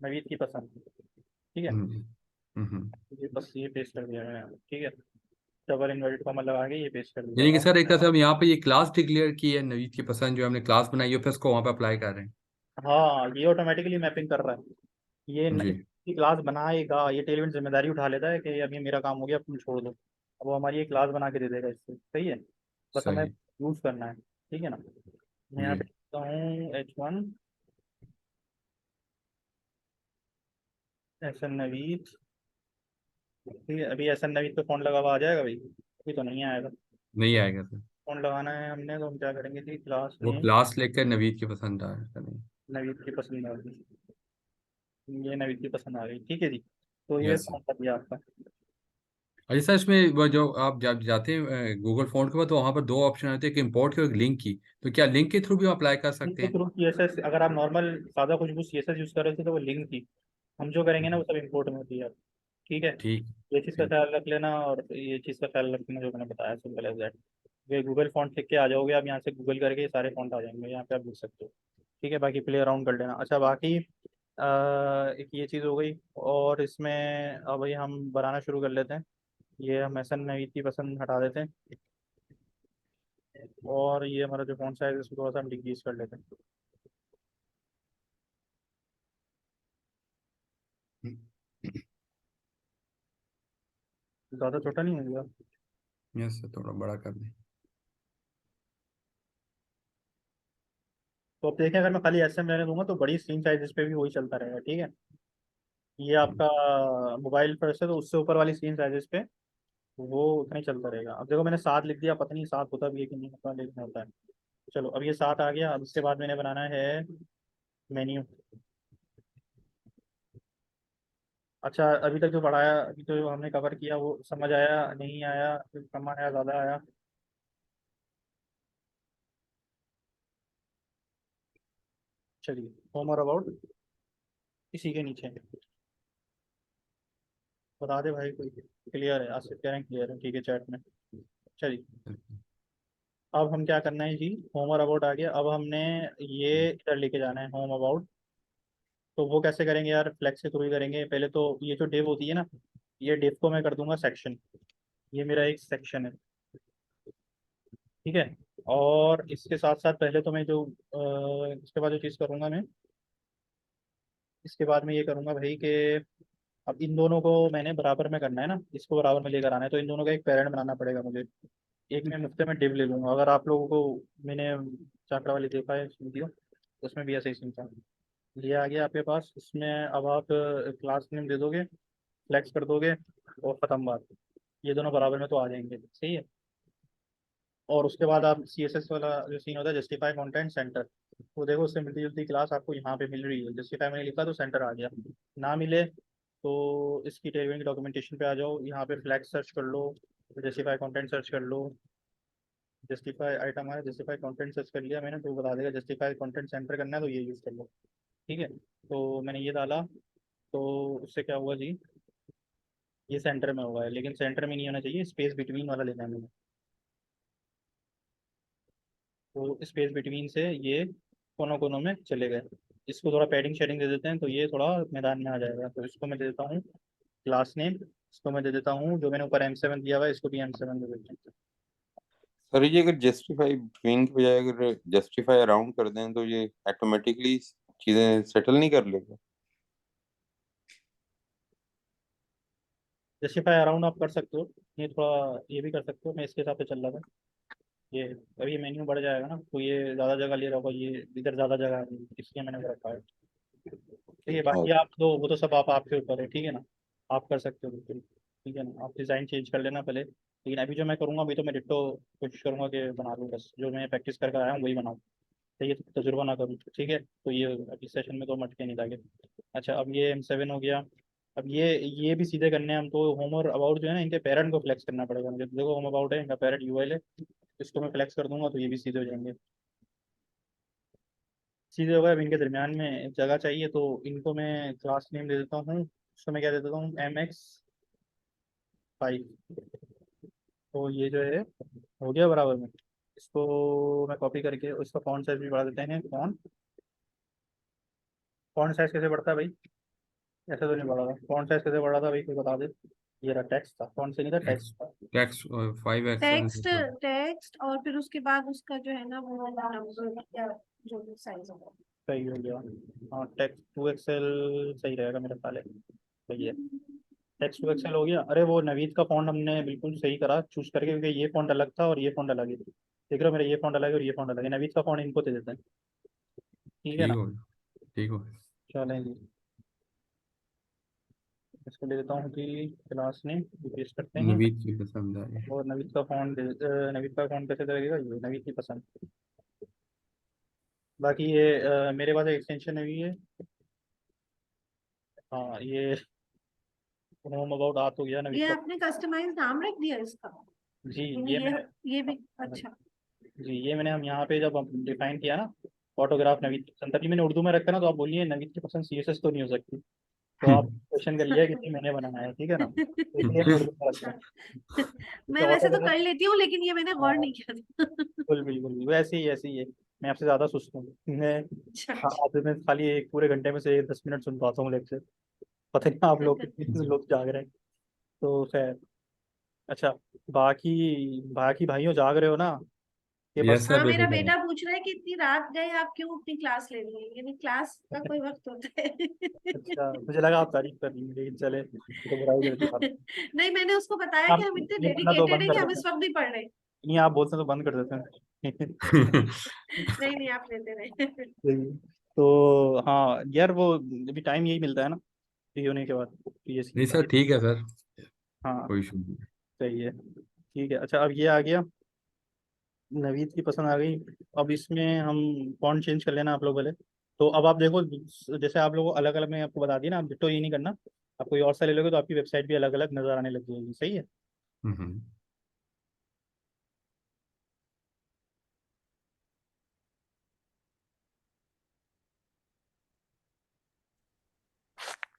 नवीद की पसंद। ठीक है, हम्म। ये बस ये पेस्ट कर दिया मैंने, ठीक है, डबल इन्वर्टेड कॉमा लगा के ये पेस्ट कर दिया। यानी कि सर एक तरह से हम यहाँ पे ये क्लास डिक्लेयर की है, नवीद की पसंद जो हमने क्लास बनाई है, फिर उसको वहाँ पे अप्लाई कर रहे हैं। हाँ, ये ऑटोमेटिकली मैपिंग कर रहा है, ये जी। क्लास बनाएगा, ये टेलवेंट जिम्मेदारी उठा लेता है कि अब ये मेरा काम हो गया, अब तुम छोड़ दो, अब वो हमारी एक क्लास बना के दे देगा इससे, सही है, बस हमें सही। यूज करना है। ठीक है ना, मैं यहाँ जी। पे लिखता हूँ H1 एस एन नवीद। ठीक है, अभी एस एन नवीद पे फोन लगा हुआ आ जाएगा भाई, अभी तो नहीं आएगा। नहीं आएगा सर। फोन लगाना है हमने, तो हम क्या करेंगे जी, क्लास वो में क्लास लेकर नवीद की पसंद आ रहा है। नवीद की पसंद आ गई, ये नवीद की पसंद आ गई, ठीक है जी, तो ये यस सर। फोन कर दिया आपका। अच्छा सर, इसमें वो जो आप जब जाते हैं गूगल फॉन्ट के बाद, तो वहाँ पर दो ऑप्शन आते हैं, एक इम्पोर्ट की और एक लिंक की। तो क्या लिंक के थ्रू भी अप्लाई कर सकते इनके हैं? थ्रू CSS, अगर आप नॉर्मल सादा खुशबू CSS यूज कर रहे थे तो वो लिंक थी, हम जो करेंगे ना वो सब इम्पोर्ट में होती है। ठीक है, ठीक। ये चीज़ का ठीक। ख्याल रख लेना, और ये चीज़ का ख्याल रखना जो मैंने बताया, सिंपल एज दैट। वे गूगल फॉन्ट लिख के आ जाओगे आप, यहाँ से गूगल करके ये सारे फॉन्ट आ जाएंगे, यहाँ पे आप लिख सकते हो। ठीक है, बाकी प्ले अराउंड कर लेना। अच्छा, बाकी एक ये चीज़ हो गई, और इसमें अब ये हम बनाना शुरू कर लेते हैं। ये हम एस एन नवीद की पसंद हटा देते हैं, और ये हमारा जो फॉन्ट साइज है इसको थोड़ा सा हम डिक्रीज कर लेते हैं। ज़्यादा छोटा नहीं हो गया? यस सर, थोड़ा बड़ा कर दें। तो अब देखें, अगर मैं खाली SM रहने दूंगा तो बड़ी स्क्रीन साइज पे भी वही चलता रहेगा। ठीक है, ये आपका मोबाइल पर से, तो उससे ऊपर वाली स्क्रीन साइजेस पे वो उतना ही चलता रहेगा। अब देखो मैंने 7 लिख दिया, पता नहीं 7 होता भी है कि नहीं होता, लेकिन होता है। चलो, अब ये 7 आ गया, अब इसके बाद मैंने बनाना है मेन्यू। अच्छा, अभी तक जो पढ़ाया, अभी तो जो हमने कवर किया वो समझ आया, नहीं आया, कम आया, ज़्यादा आया? चलिए, होम और अबाउट इसी के नीचे बता दे भाई कोई। क्लियर है, आसिफ कह रहे हैं क्लियर है, ठीक है, चैट में। चलिए, अब हम क्या करना है जी, होम और अबाउट आ गया, अब हमने ये इधर लेके जाना है, होम अबाउट। तो वो कैसे करेंगे यार, फ्लेक्स के थ्रू ही करेंगे। पहले तो ये जो डिव होती है ना, ये डिव को मैं कर दूंगा सेक्शन, ये मेरा एक सेक्शन है। ठीक है, और इसके साथ साथ पहले तो मैं जो इसके बाद जो चीज़ करूँगा मैं, इसके बाद मैं ये करूँगा भाई कि अब इन दोनों को मैंने बराबर में करना है ना, इसको बराबर में लेकर आना है, तो इन दोनों का एक पेरेंट बनाना पड़ेगा मुझे। एक मैं मुफ्ते में डिव ले लूँगा, अगर आप लोगों को, मैंने चाकरा वाली देखा है वीडियो, उसमें भी ऐसे ही सीन था। ये आ गया आपके पास, इसमें अब आप क्लास नेम दे दोगे, फ्लेक्स कर दोगे, और ख़त्म बात। ये दोनों बराबर में तो आ जाएंगे, सही है। और उसके बाद आप CSS वाला जो सीन होता है, जस्टिफाई कंटेंट सेंटर, वो देखो उससे मिलती जुलती क्लास आपको यहाँ पे मिल रही है। जस्टिफाई मैंने लिखा तो सेंटर आ गया, ना मिले तो इसकी टेलविंग की डॉक्यूमेंटेशन पे आ जाओ, यहाँ पे फ्लैग सर्च कर लो, जस्टिफाई कंटेंट सर्च कर लो, जस्टिफाई आइटम है, जस्टिफाई कंटेंट सर्च कर लिया मैंने तो वो बता देगा जस्टिफाई कंटेंट सेंटर करना है तो ये यूज़ कर लो। ठीक है, तो मैंने ये डाला, तो उससे क्या हुआ जी, ये सेंटर में हुआ है, लेकिन सेंटर में नहीं होना चाहिए, स्पेस बिटवीन वाला लेना है मैंने। तो स्पेस बिटवीन से ये कोनों कोनों में चले गए। इसको थोड़ा पैडिंग शेडिंग दे देते हैं, तो ये थोड़ा मैदान में आ जाएगा। तो इसको मैं दे देता हूँ क्लास नेम, इसको मैं दे देता हूँ, जो मैंने ऊपर M7 दिया हुआ है इसको भी M7 दे देते हैं। सर ये अगर जस्टिफाई बिटवीन की बजाय अगर जस्टिफाई अराउंड कर दें तो ये ऑटोमेटिकली चीजें सेटल नहीं कर लेगा? जस्टिफाई अराउंड आप कर सकते हो, ये थोड़ा ये भी कर सकते हो, मैं इसके हिसाब से चल रहा था। ये अभी ये मेन्यू बढ़ जाएगा ना, तो ये ज़्यादा जगह ले रहा होगा, ये इधर ज़्यादा जगह है, इसलिए मैंने वो रखा है। ठीक है, बाकी अच्छा। आप तो वो तो सब आप आपके ऊपर है, ठीक है ना, आप कर सकते हो बिल्कुल। ठीक है ना, आप डिज़ाइन चेंज कर लेना पहले, लेकिन अभी जो मैं करूँगा, अभी तो मैं डिट्टो कोशिश करूँगा कि बना लूँ, बस जो मैं प्रैक्टिस करके आया हूँ वही बनाऊँ। तो ये तजुर्बा ना करूँ, ठीक है, तो ये अभी सेशन में तो मटके नहीं लगे। अच्छा, अब ये M7 हो गया, अब ये भी सीधे करने हैं हम तो। होम और अबाउट जो है ना, इनके पेरेंट को फ्लेक्स करना पड़ेगा मुझे। देखो होम अबाउट है, इनका पेरेंट यूएल है, इसको मैं फ्लेक्स कर दूंगा तो ये भी सीधे हो जाएंगे। सीधे हो गए। अब इनके दरमियान में जगह चाहिए, तो इनको मैं क्लास नेम दे देता हूँ। उसको मैं क्या दे देता हूँ, MX5। तो ये जो है हो गया बराबर में। इसको मैं कॉपी करके उसका फॉन्ट साइज भी बढ़ा देते हैं। फॉन्ट साइज कैसे बढ़ता है भाई? ऐसे तो नहीं बढ़ा था। फॉन्ट साइज कैसे बढ़ा था भाई, कोई बता दे। ये रहा, टेक्स्ट था, फॉन्ट से नहीं था, टेक्स्ट था। Text 5x। टेक्स्ट टेक्स्ट और फिर उसके बाद उसका जो है ना वो नंबर या जो भी साइज होगा। सही हो गया। हाँ, टेक्स्ट 2XL सही रहेगा मेरा ख्याल है। सही है। टेक्स्ट 2XL हो गया। अरे वो नवीद का फॉन्ट हमने बिल्कुल सही करा चूज करके, क्योंकि ये फॉन्ट अलग था और ये फॉन्ट अलग है। देख रहे हो, मेरा ये फॉन्ट अलग है और ये फॉन्ट अलग है। नवीद का फॉन्ट इनको दे देते हैं। ठीक है ठीक ना? हो ठीक हो चलें जी। इसको ले देता हूँ कि क्लास ने पेस्ट करते हैं। नवीद की पसंद आई। और नवीद का फॉन्ट कैसे लगेगा, ये नवीद की पसंद। बाकी ये मेरे पास एक एक्सटेंशन है भी है। हाँ, ये होम अबाउट आ तो गया नवीद ये का। आपने कस्टमाइज नाम रख दिया इसका? जी यानी ये मैंने ये भी अच्छा। जी ये मैंने हम यहाँ पे जब हम डिफाइन किया ना, फोटोग्राफ नवीद की पसंद, तभी मैंने उर्दू में रखा ना, तो आप बोलिए नवीद की पसंद CSS तो नहीं हो सकती। तो आप क्वेश्चन कर लिया कि नहीं, मैंने बनाया है, ठीक है ना, तो इसलिए मैं उर्दू में रखता अच्छा। हूँ। मैं वैसे तो कर लेती हूँ लेकिन ये मैंने गौर नहीं किया था। बिल्कुल बिल्कुल वैसे ही, ऐसे ही है। मैं आपसे ज़्यादा सुस्त हूँ मैं। अच्छा हाँ, आप में खाली एक पूरे घंटे में से 10 मिनट सुन पाता हूँ लेक्चर। पता नहीं आप लोग कितने लोग जाग रहे हैं। तो खैर, अच्छा, बाकी बाकी भाइयों जाग रहे हो ना? ये बस। यस सर, हाँ, मेरा बिल्कुल सर। बेटा पूछ रहा है कि इतनी रात गए आप क्यों अपनी क्लास ले रही है, यानी क्लास का कोई वक्त होता है। अच्छा, मुझे लगा आप तारीफ कर रही हैं, लेकिन चले, ये तो बुराई कर दी आपने। नहीं, मैंने उसको बताया कि आप हम इतने ये पढ़ना तो डेडिकेटेड बंद है कि कर हम देते इस हैं। वक्त भी पढ़ रहे हैं। नहीं, आप बोलते हैं तो बंद कर देते हैं। नहीं नहीं, आप लेते रहे। सही। तो हाँ यार, वो अभी टाइम यही मिलता है ना फ्री होने के बाद, तो ये नहीं सीन था। सर, ठीक है सर, हाँ, कोई इशू नहीं। सही है। ठीक है। अच्छा, अब ये आ गया, नवीद की पसंद आ गई। अब इसमें हम फॉन्ट चेंज कर लेना आप लोग पहले। तो अब आप देखो, जैसे आप लोगों को अलग अलग मैं आपको बता दी ना, आप डिट्टो ये नहीं करना। आप कोई और सा ले लोगे तो आपकी वेबसाइट भी अलग अलग नजर आने लग जाएगी। सही है। हम्म।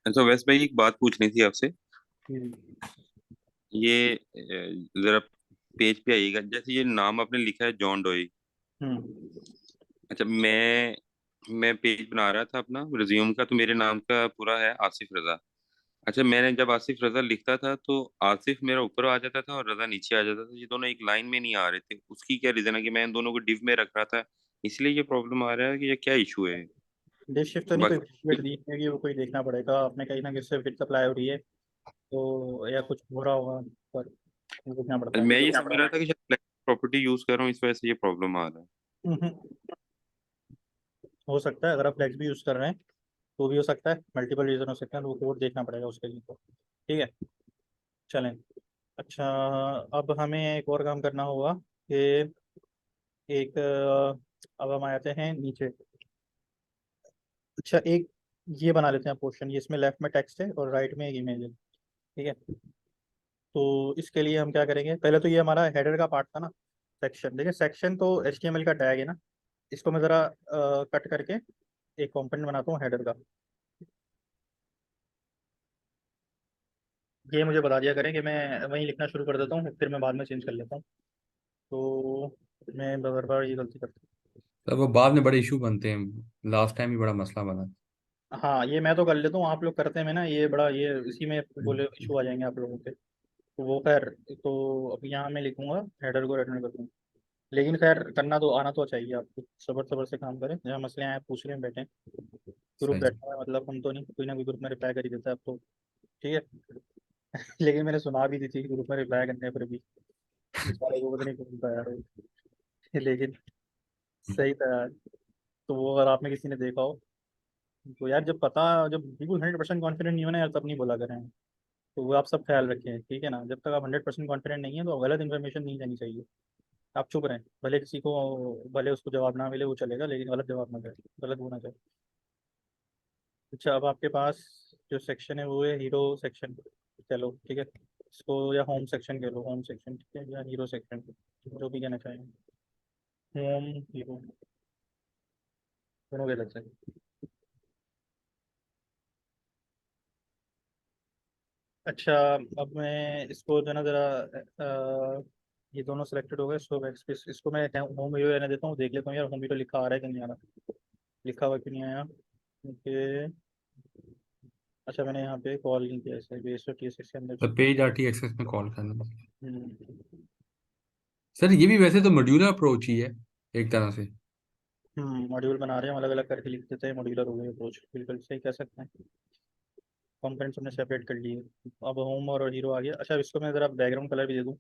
अच्छा वैसे भाई एक बात पूछनी थी आपसे। हम्म। ये जरा पेज पे आइएगा, जैसे ये नाम आपने लिखा है जॉन डोई। हम्म। अच्छा, मैं पेज बना रहा था अपना रिज्यूम का, तो मेरे नाम का पूरा है आसिफ रजा। अच्छा, मैंने जब आसिफ रजा लिखता था तो आसिफ मेरा ऊपर आ जाता था और रजा नीचे आ जाता था, ये दोनों एक लाइन में नहीं आ रहे थे। उसकी क्या रीजन है कि मैं इन दोनों को डिव में रख रहा था, इसलिए ये प्रॉब्लम आ रहा है कि ये क्या इशू है? डे शिफ्ट तो नहीं, कोई फिट बाकी दी है वो कोई देखना पड़ेगा। आपने कहीं ना कहीं से फिट सप्लाई हो रही है, तो या कुछ हो रहा होगा, पर देखना पड़ता है। मैं ये समझ रहा था कि शायद प्रॉपर्टी यूज कर रहा हूँ, इस वजह से ये प्रॉब्लम आ रहा है। हम्म, हो सकता है अगर आप फ्लेक्स भी यूज़ कर रहे हैं तो भी हो सकता है। मल्टीपल रीजन हो सकता है, तो वो कोड देखना पड़ेगा उसके लिए तो। ठीक है, चलें। अच्छा, अब हमें एक और काम करना होगा कि एक अब हम आते हैं नीचे। अच्छा, एक ये बना लेते हैं पोर्शन, ये इसमें लेफ्ट में टेक्स्ट है और राइट में एक इमेज है। ठीक है। तो इसके लिए हम क्या करेंगे, पहले तो ये हमारा हेडर का पार्ट था ना, सेक्शन। देखिए, सेक्शन तो HTML का टैग है ना। इसको मैं ज़रा कट करके एक कंपोनेंट बनाता हूँ हेडर का। ये मुझे बता दिया करें कि मैं वहीं लिखना शुरू कर देता हूँ, फिर मैं बाद में चेंज कर लेता हूँ। तो मैं बार बार ये गलती करता सर वो बाद में बड़े इशू बनते हैं, लास्ट टाइम भी बड़ा मसला बना। हूँ। हाँ, ये मैं तो कर लेता हूँ, आप लोग करते हैं ना, ये बड़ा ये इसी में बोले इशू आ जाएंगे आप लोगों के। तो वो खैर, तो अब यहाँ मैं लिखूंगा हेडर को रिटर्न कर दूँ। लेकिन खैर, करना तो आना तो चाहिए आपको। सबर सबर से काम करें, जहाँ मसले आए पूछ रहे हैं, बैठे ग्रुप सही। बैठा है, मतलब हम तो नहीं, कोई ना कोई ग्रुप में रिप्लाई कर ही देता है अब तो। ठीक है। लेकिन मैंने सुना भी दी थी ग्रुप में रिप्लाई करने पर भी, बेचारे को पता नहीं कौन था यार वो। लेकिन सही था यार। तो वो अगर आप में किसी ने देखा हो, तो यार जब बिल्कुल 100% कॉन्फिडेंट नहीं हो ना यार, तब नहीं बोला करें। तो वो आप सब ख्याल रखें, ठीक है ना। जब तक आप 100% कॉन्फिडेंट नहीं है तो गलत इन्फॉर्मेशन नहीं देनी चाहिए। आप चुप रहें, भले किसी को, भले उसको जवाब ना मिले वो चलेगा, लेकिन गलत जवाब ना दें, गलत होना चाहिए। अच्छा, अब आपके पास जो सेक्शन है वो है हीरो सेक्शन, चलो ठीक है, इसको या होम सेक्शन कह लो, होम सेक्शन ठीक है, या हीरो सेक्शन, जो भी कहना चाहें, होम हीरो दोनों कह सकते हैं। अच्छा, अब मैं इसको जो है ना ज़रा ये दोनों सिलेक्टेड हो गए, इसको इसको मैं होम हीरो रहने देता हूँ, देख लेता हूँ यार होम हीरो लिखा आ रहा है कि नहीं आ रहा, लिखा हुआ क्यों नहीं आया। ओके, अच्छा मैंने यहाँ पे कॉल नहीं किया इसे, बेस टी एस के अंदर तो पेज आरटी एक्सेस में कॉल करना। हम्म सर ये भी वैसे तो मॉड्यूलर अप्रोच ही है एक तरह से। मॉड्यूल बना रहे हैं, अलग अलग करके लिख देते हैं, मॉड्यूलर हो गए अप्रोच, बिल्कुल सही कह सकते हैं। कंपोनेंट्स हमने सेपरेट कर लिए, अब होम और हीरो आ गया। अच्छा, अब इसको मैं ज़रा बैकग्राउंड कलर भी दे दूँ,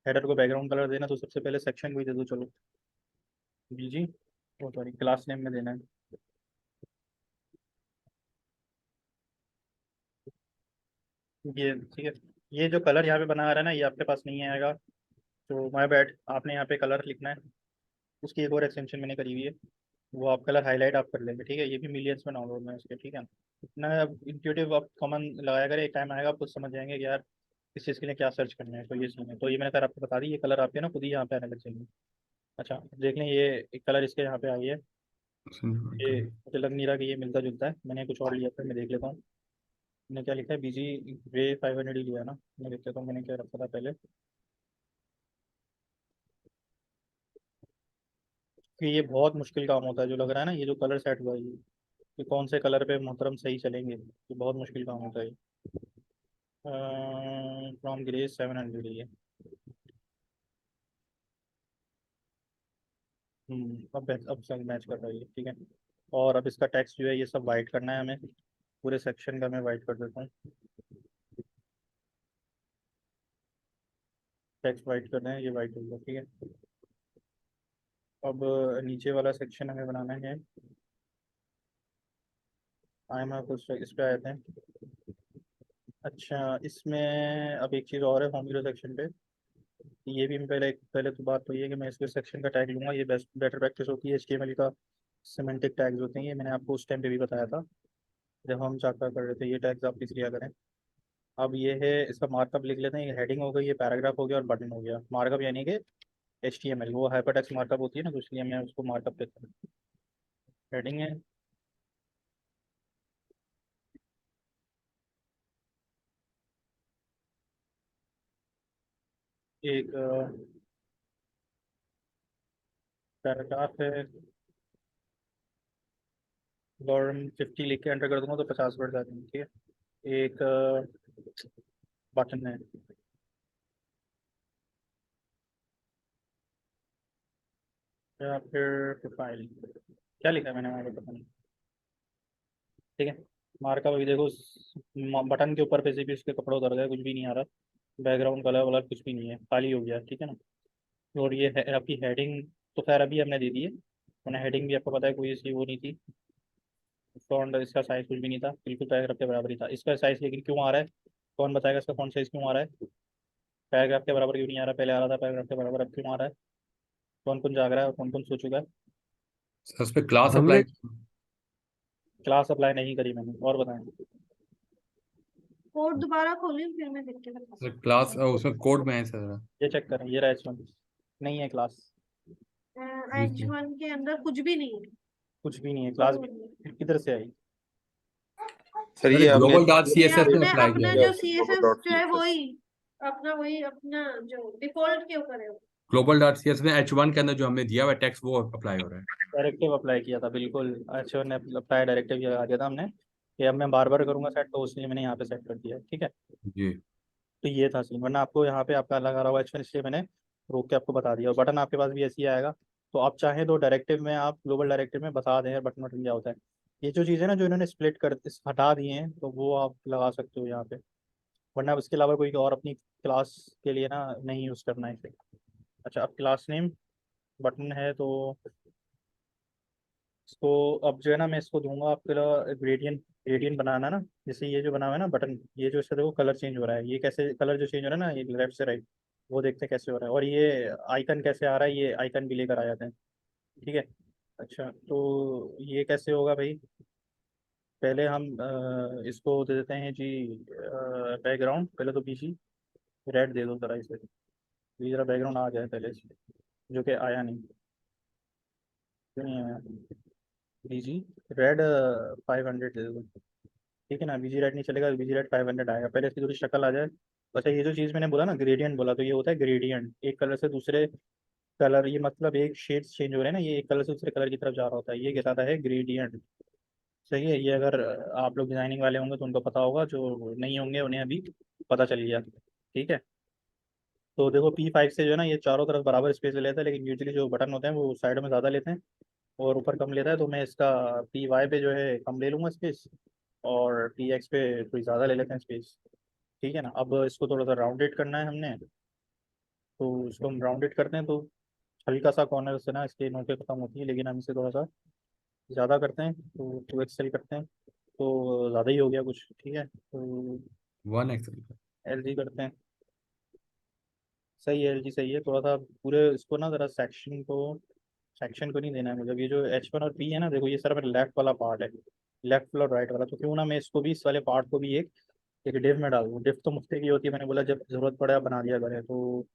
हेडर को बैकग्राउंड कलर देना, तो सबसे पहले सेक्शन को ही दे दूँ, चलो जी, वो सॉरी क्लास नेम में देना है। ये ठीक है, ये जो कलर यहाँ पे बना आ रहा है ना, ये आपके पास नहीं आएगा, तो माय बैड, आपने यहाँ पे कलर लिखना है, उसकी एक और एक्सटेंशन मैंने करी हुई है, वो आप कलर हाईलाइट आप कर लेंगे, ठीक है, ये भी मिलियंस में डाउनलोड में है उसके, ठीक है ना। अब इंट्यूटिव आप कॉमन लगाया करें, एक टाइम आएगा आप खुद समझ जाएंगे कि यार इस चीज़ के लिए क्या सर्च करना है, तो ये सीन है, तो ये मैंने कलर आपको बता दी, ये कलर आपके ना खुद ही यहाँ पे आने लग जाएंगे। अच्छा देख लें, ये एक कलर इसके यहाँ पे आई है, ये मुझे लग नहीं रहा कि ये मिलता जुलता है, मैंने कुछ और लिया था, मैं देख लेता हूँ मैंने क्या लिखा है, बीजी वे 500 ही लिया है ना, मैं देख लेता हूँ मैंने क्या रखा था पहले, कि ये बहुत मुश्किल काम होता है, जो लग रहा है ना ये जो कलर सेट हुआ है ये, कि कौन से कलर पे मोहतरम सही चलेंगे, ये बहुत मुश्किल काम होता है। फ्रॉम ग्रे 700 ये, अब सब मैच कर रहा है ये, ठीक है। और अब इसका टेक्स्ट जो है ये सब वाइट करना है हमें, पूरे सेक्शन का मैं वाइट कर देता हूँ, टेक्स्ट वाइट करना है, ये वाइट हो गया, ठीक है। अब नीचे वाला सेक्शन हमें बनाना है, आई एम कुछ इस पे आए थे। अच्छा, इसमें अब एक चीज़ और है होम हीरो सेक्शन पे, ये भी मैं पहले तो बात तो ये है कि मैं इसके सेक्शन का टैग लूंगा, ये बेस्ट बेटर प्रैक्टिस होती है HTML का, सिमेंटिक टैग्स होते हैं, ये मैंने आपको उस टाइम पे भी बताया था जब हम चाका कर रहे थे, ये टैग्स आप लिख लिया करें। अब ये है, इसका मार्कअप लिख लेते हैं, ये हेडिंग हो गई, ये पैराग्राफ हो गया और बटन हो गया, मार्कअप यानी कि HTML वो हाइपरटेक्स्ट मार्कअप होती है ना, तो इसलिए मैं उसको मार्कअप कहता हूँ। हेडिंग है, एक पैराग्राफ है, और 50 लिख के एंटर कर दूंगा तो 50 वर्ड आ जाएंगे, ठीक है। एक बटन है, या फिर प्रोफाइल, क्या लिखा है मैंने वहाँ पे पता नहीं, ठीक है। मार्कअप अभी देखो, बटन के ऊपर पे से भी उसके कपड़े उतर गए, कुछ भी नहीं आ रहा, बैकग्राउंड कलर वलर कुछ भी नहीं है, खाली हो गया, ठीक है ना। और ये है आपकी हेडिंग, तो खैर अभी हमने दे दी है, मैंने हेडिंग भी आपको पता है कोई इसकी वो नहीं थी, फॉन्ट इसका साइज कुछ भी नहीं था, बिल्कुल पैराग्राफ के बराबर ही था, इसका साइज लेकिन क्यों आ रहा है, कौन बताएगा इसका फॉन्ट साइज क्यों आ रहा है, पैराग्राफ के बराबर क्यों नहीं आ रहा, पहले आ रहा था पैराग्राफ के बराबर, अब क्यों आ रहा है, कौन कौन जाग रहा है और कौन कौन सो चुका है। सर उस पर क्लास हमने अप्लाई। क्लास अप्लाई नहीं करी मैंने, और बताएं। कोड दोबारा खोलें फिर मैं देख के सर बताती क्लास उसमें कोड में है सर। ये चेक करें, ये रहा H1, नहीं है क्लास, जी एच जी। वन के अंदर कुछ भी नहीं है, कुछ भी नहीं है, क्लास भी कोड नहीं। फिर किधर से आई। सर सर ये आपने ग्लोबल डॉट सी ये एस एस में अपने अप्लाई किया अपना है। जो CSS जो है CSS वही अपना जो डिफॉल्ट के ऊपर है वो। ग्लोबल डॉट सी एस में H1 के अंदर जो हमने दिया हुआ है टेक्स्ट वो अप्लाई हो रहा है। डायरेक्टिव अप्लाई किया था बिल्कुल, H1 ने अप्लाई डायरेक्टिव लगा दिया था हमने, कि अब मैं बार बार करूंगा सेट, तो उसलिए मैंने यहाँ पे सेट कर दिया है, ठीक है। जी तो ये था सीन, वरना आपको यहाँ पे आपका अलग आ रहा हुआ H1, इसलिए मैंने रोक के आपको बता दिया, और बटन आपके पास भी ऐसे ही आएगा, तो आप चाहें तो डायरेक्टिव में आप ग्लोबल डायरेक्टिव में बता दें बटन बटन क्या होता है। ये जो चीज़ें ना जो इन्होंने स्प्लिट कर हटा दिए हैं, तो वो आप लगा सकते हो यहाँ पे, वरना उसके अलावा कोई और अपनी क्लास के लिए ना नहीं यूज़ करना है इसे। अच्छा, अब क्लास नेम बटन है, तो इसको अब जो है ना मैं इसको दूंगा आपके लिए ग्रेडियंट, ग्रेडियंट बनाना ना, जैसे ये जो बना हुआ है ना बटन, ये जो इसका देखो कलर चेंज हो रहा है, ये कैसे कलर जो चेंज हो रहा है ना, ये लेफ्ट से राइट, वो देखते हैं कैसे हो रहा है, और ये आइकन कैसे आ रहा है, ये आइकन भी लेकर आ जाते हैं, ठीक है। अच्छा, तो ये कैसे होगा भाई, पहले हम इसको दे देते हैं जी बैकग्राउंड। पहले तो बीजी रेड दे दो जरा इसे, ये जरा बैकग्राउंड आ जाए पहले से, जो कि आया नहीं। क्यों नहीं आया? बीजी रेड 500 दे दो, ठीक है ना। बीजी रेड नहीं चलेगा, बीजी रेड 500 आएगा। पहले इसकी थोड़ी शक्ल आ जाए। अच्छा, ये जो चीज़ मैंने बोला ना ग्रेडियंट बोला, तो ये होता है ग्रेडियंट, एक कलर से दूसरे कलर, ये मतलब एक शेड चेंज हो रहे हैं ना, ये एक कलर से दूसरे कलर की तरफ जा रहा होता है, ये कहलाता है ग्रेडियंट। सही है। ये अगर आप लोग डिजाइनिंग वाले होंगे तो उनको पता होगा, जो नहीं होंगे उन्हें अभी पता चल गया। ठीक है। तो देखो P5 से जो है ना ये चारों तरफ बराबर स्पेस ले लेता है, लेकिन यूजुअली जो बटन होते हैं वो साइड में ज़्यादा लेते हैं और ऊपर कम लेता है। तो मैं इसका P Y पे जो है कम ले लूँगा स्पेस, और P X पे थोड़ी ज़्यादा ले लेते हैं स्पेस। ठीक है ना। अब इसको थोड़ा सा राउंडेड करना है हमने, तो इसको हम राउंडेड करते हैं। तो हल्का सा कॉर्नर से ना इसके नोकें खत्म होती है, लेकिन हम इसे थोड़ा सा ज़्यादा करते हैं, तो 2XL करते हैं, तो ज़्यादा ही हो गया कुछ। ठीक है, तो 1 एक्सेल। LG करते हैं। सही है, LG सही है। थोड़ा सा पूरे इसको ना ज़रा सेक्शन को नहीं देना है मुझे। अब ये जो H1 और P है ना, देखो ये सर मेरा लेफ्ट वाला पार्ट है, लेफ्ट और राइट वाला, तो क्यों ना मैं इसको भी, इस वाले पार्ट को भी एक एक डिव में डाल दूँ। डिव तो मुफ्त की होती है, मैंने बोला जब जरूरत पड़े आप बना दिया करें, तो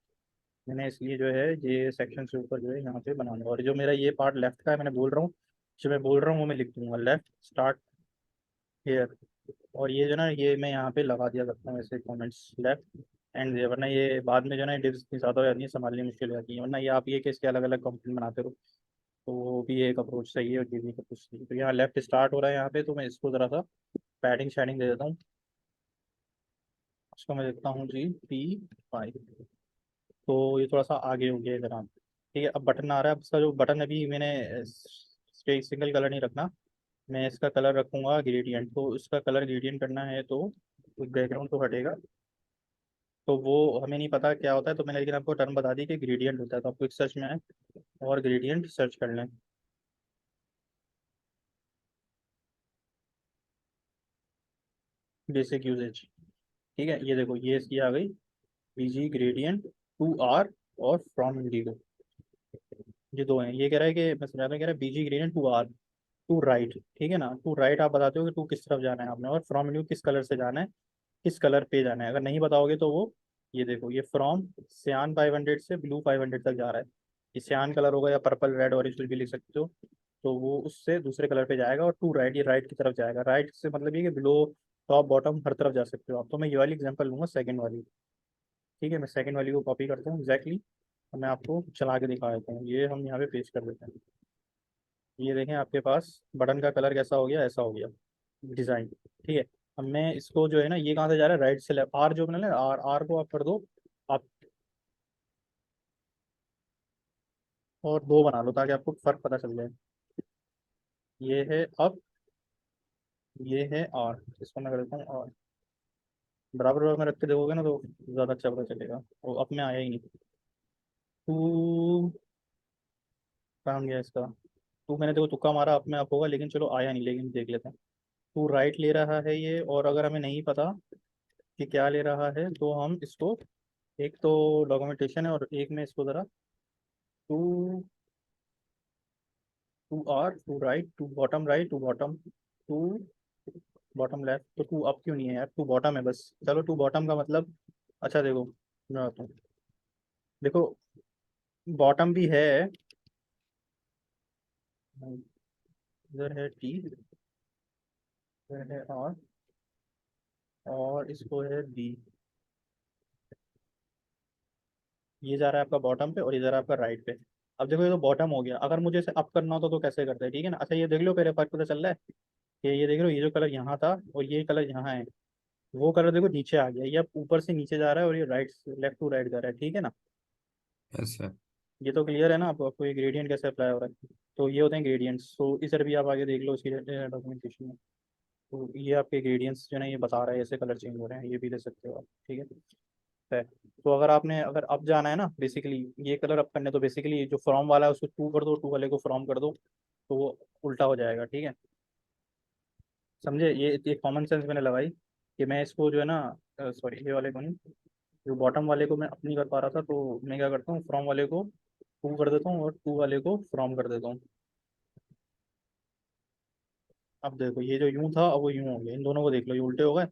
मैंने इसलिए जो है ये सेक्शन से ऊपर जो है यहाँ पे बना दूँ। और जो मेरा ये पार्ट लेफ्ट का है, मैंने बोल रहा हूँ, जो मैं बोल रहा हूँ वो मैं लिख दूंगा, लेफ्ट स्टार्ट हेयर। और ये जो ना ये मैं यहाँ पे लगा दिया करता हूँ ऐसे कमेंट्स, लेफ्ट एंड, वरना ये बाद में जो है ना डिव्स इतनी ज़्यादा हो जाती है, संभालनी मुश्किल हो जाती है। वरना ये आप ये कि इसके अलग अलग कंपोनेंट बनाते रहो, तो वो भी एक अप्रोच सही है और ये भी एक अप्रोच सही है। तो यहाँ लेफ्ट स्टार्ट हो रहा है यहाँ पे, तो मैं इसको ज़रा सा पैडिंग शैडिंग दे देता हूँ। उसको मैं देता हूँ जी P5। तो ये थोड़ा सा आगे हो गया इधर आप। ठीक है, अब बटन आ रहा है। अब इसका जो बटन, अभी मैंने सिंगल कलर नहीं रखना, मैं इसका कलर रखूँगा ग्रेडियंट। तो इसका कलर ग्रेडियंट करना है, तो बैकग्राउंड तो हटेगा, तो वो हमें नहीं पता क्या होता है, तो मैंने लेकिन आपको टर्म बता दी कि ग्रेडियंट होता है। तो आपको एक सर्च में आए और ग्रेडियंट सर्च कर लें। बेसिक यूजेज, ठीक है। ये देखो ये इसकी आ गई, BG ग्रेडियंट टू आर और फ्रॉम इंडिगो, ये दो हैं। ये कह रहा है कि मैं समझा रहा, कह रहा है BG gradient to R to right. ठीक है ना, टू राइट आप बताते हो कि टू किस तरफ जाना है आपने, और फ्रॉम इंडिगो किस कलर से जाना है, किस कलर पे जाना है। अगर नहीं बताओगे तो वो, ये देखो ये फ्रॉम सियान 500 से ब्लू 500 तक जा रहा है। ये सियान कलर होगा या पर्पल रेड ऑरेंज कुछ भी लिख सकते हो, तो वो उससे दूसरे कलर पे जाएगा। और टू राइट, ये राइट की तरफ जाएगा। राइट से मतलब ये कि बिलो टॉप बॉटम हर तरफ जा सकते हो आप। तो मैं ये वाली एग्जांपल लूंगा, सेकंड वाली। ठीक है, मैं सेकंड वाली को कॉपी करता हूँ एग्जैक्टली, और मैं आपको चला के दिखा देता हूँ। ये हम यहाँ पे पेस्ट कर देते हैं। ये देखें आपके पास बटन का कलर कैसा हो गया, ऐसा हो गया डिज़ाइन। ठीक है। अब मैं इसको जो है ना, ये कहाँ से जा रहा है, राइट से लेफ्ट। आर जो बना ना, आर आर को आप कर दो आप, और दो बना लो ताकि आपको फर्क पता चल जाए। ये है अब, ये है आर, इसको मैं कर देता हूँ आर। बराबर बराबर में रख के देखोगे ना तो ज़्यादा अच्छा पता चलेगा। वो अब में आया ही नहीं। टू कहाँ गया इसका, टू मैंने देखो तुक्का मारा, अब में आप होगा, लेकिन चलो आया नहीं, लेकिन देख लेते हैं। टू राइट ले रहा है ये, और अगर हमें नहीं पता कि क्या ले रहा है, तो हम इसको, एक तो डॉक्यूमेंटेशन है और एक में इसको ज़रा to, to R to right to bottom right to bottom, to bottom left. तो टू अप क्यों नहीं है यार, टू बॉटम है बस। चलो टू बॉटम का मतलब, अच्छा देखो मैं बताता हूँ। देखो बॉटम भी है, इधर है T, इधर है R, और इसको है B। ये जा रहा है आपका बॉटम पे और ये जा रहा है आपका राइट पे। अब देखो ये तो बॉटम हो गया, अगर मुझे इसे अप करना होता तो कैसे करते हैं, ठीक है ना। अच्छा ये देख लो, मेरे फर्क पता चल रहा है कि ये देख लो, ये जो कलर यहाँ था और ये कलर यहाँ है, वो कलर देखो नीचे आ गया, ये अब ऊपर से नीचे जा रहा है और ये राइट लेफ्ट टू राइट जा रहा है। ठीक है ना, यस सर। ये तो क्लियर है ना आपको, आपको ये ग्रेडियंट कैसे अप्लाई हो रहा है। तो ये होते हैं ग्रेडियंट्स। तो इस तरह भी आप आगे देख लो इसकी डॉक्यूमेंटेशन में। तो ये आपके ग्रेडियंट्स जो है ना, ये बता रहा है ऐसे कलर चेंज हो रहे हैं, ये भी दे सकते हो आप। ठीक है। तो अगर आपने, अगर अप जाना है ना बेसिकली, ये कलर अप करने, तो बेसिकली जो फ्रॉम वाला है उसको टू कर दो, टू वाले को फ्रॉम कर दो, तो वो उल्टा हो जाएगा। ठीक है, समझे। ये कॉमन सेंस मैंने लगाई कि मैं इसको जो है ना, सॉरी ये वाले को नहीं, जो बॉटम वाले को मैं अपनी कर पा रहा था, तो मैं क्या करता हूँ, फ्रॉम वाले को टू कर देता हूँ और टू वाले को फ्रॉम कर देता हूँ। अब देखो ये जो यूं था अब वो यूं हो गया, इन दोनों को देख लो, ये उल्टे हो गए,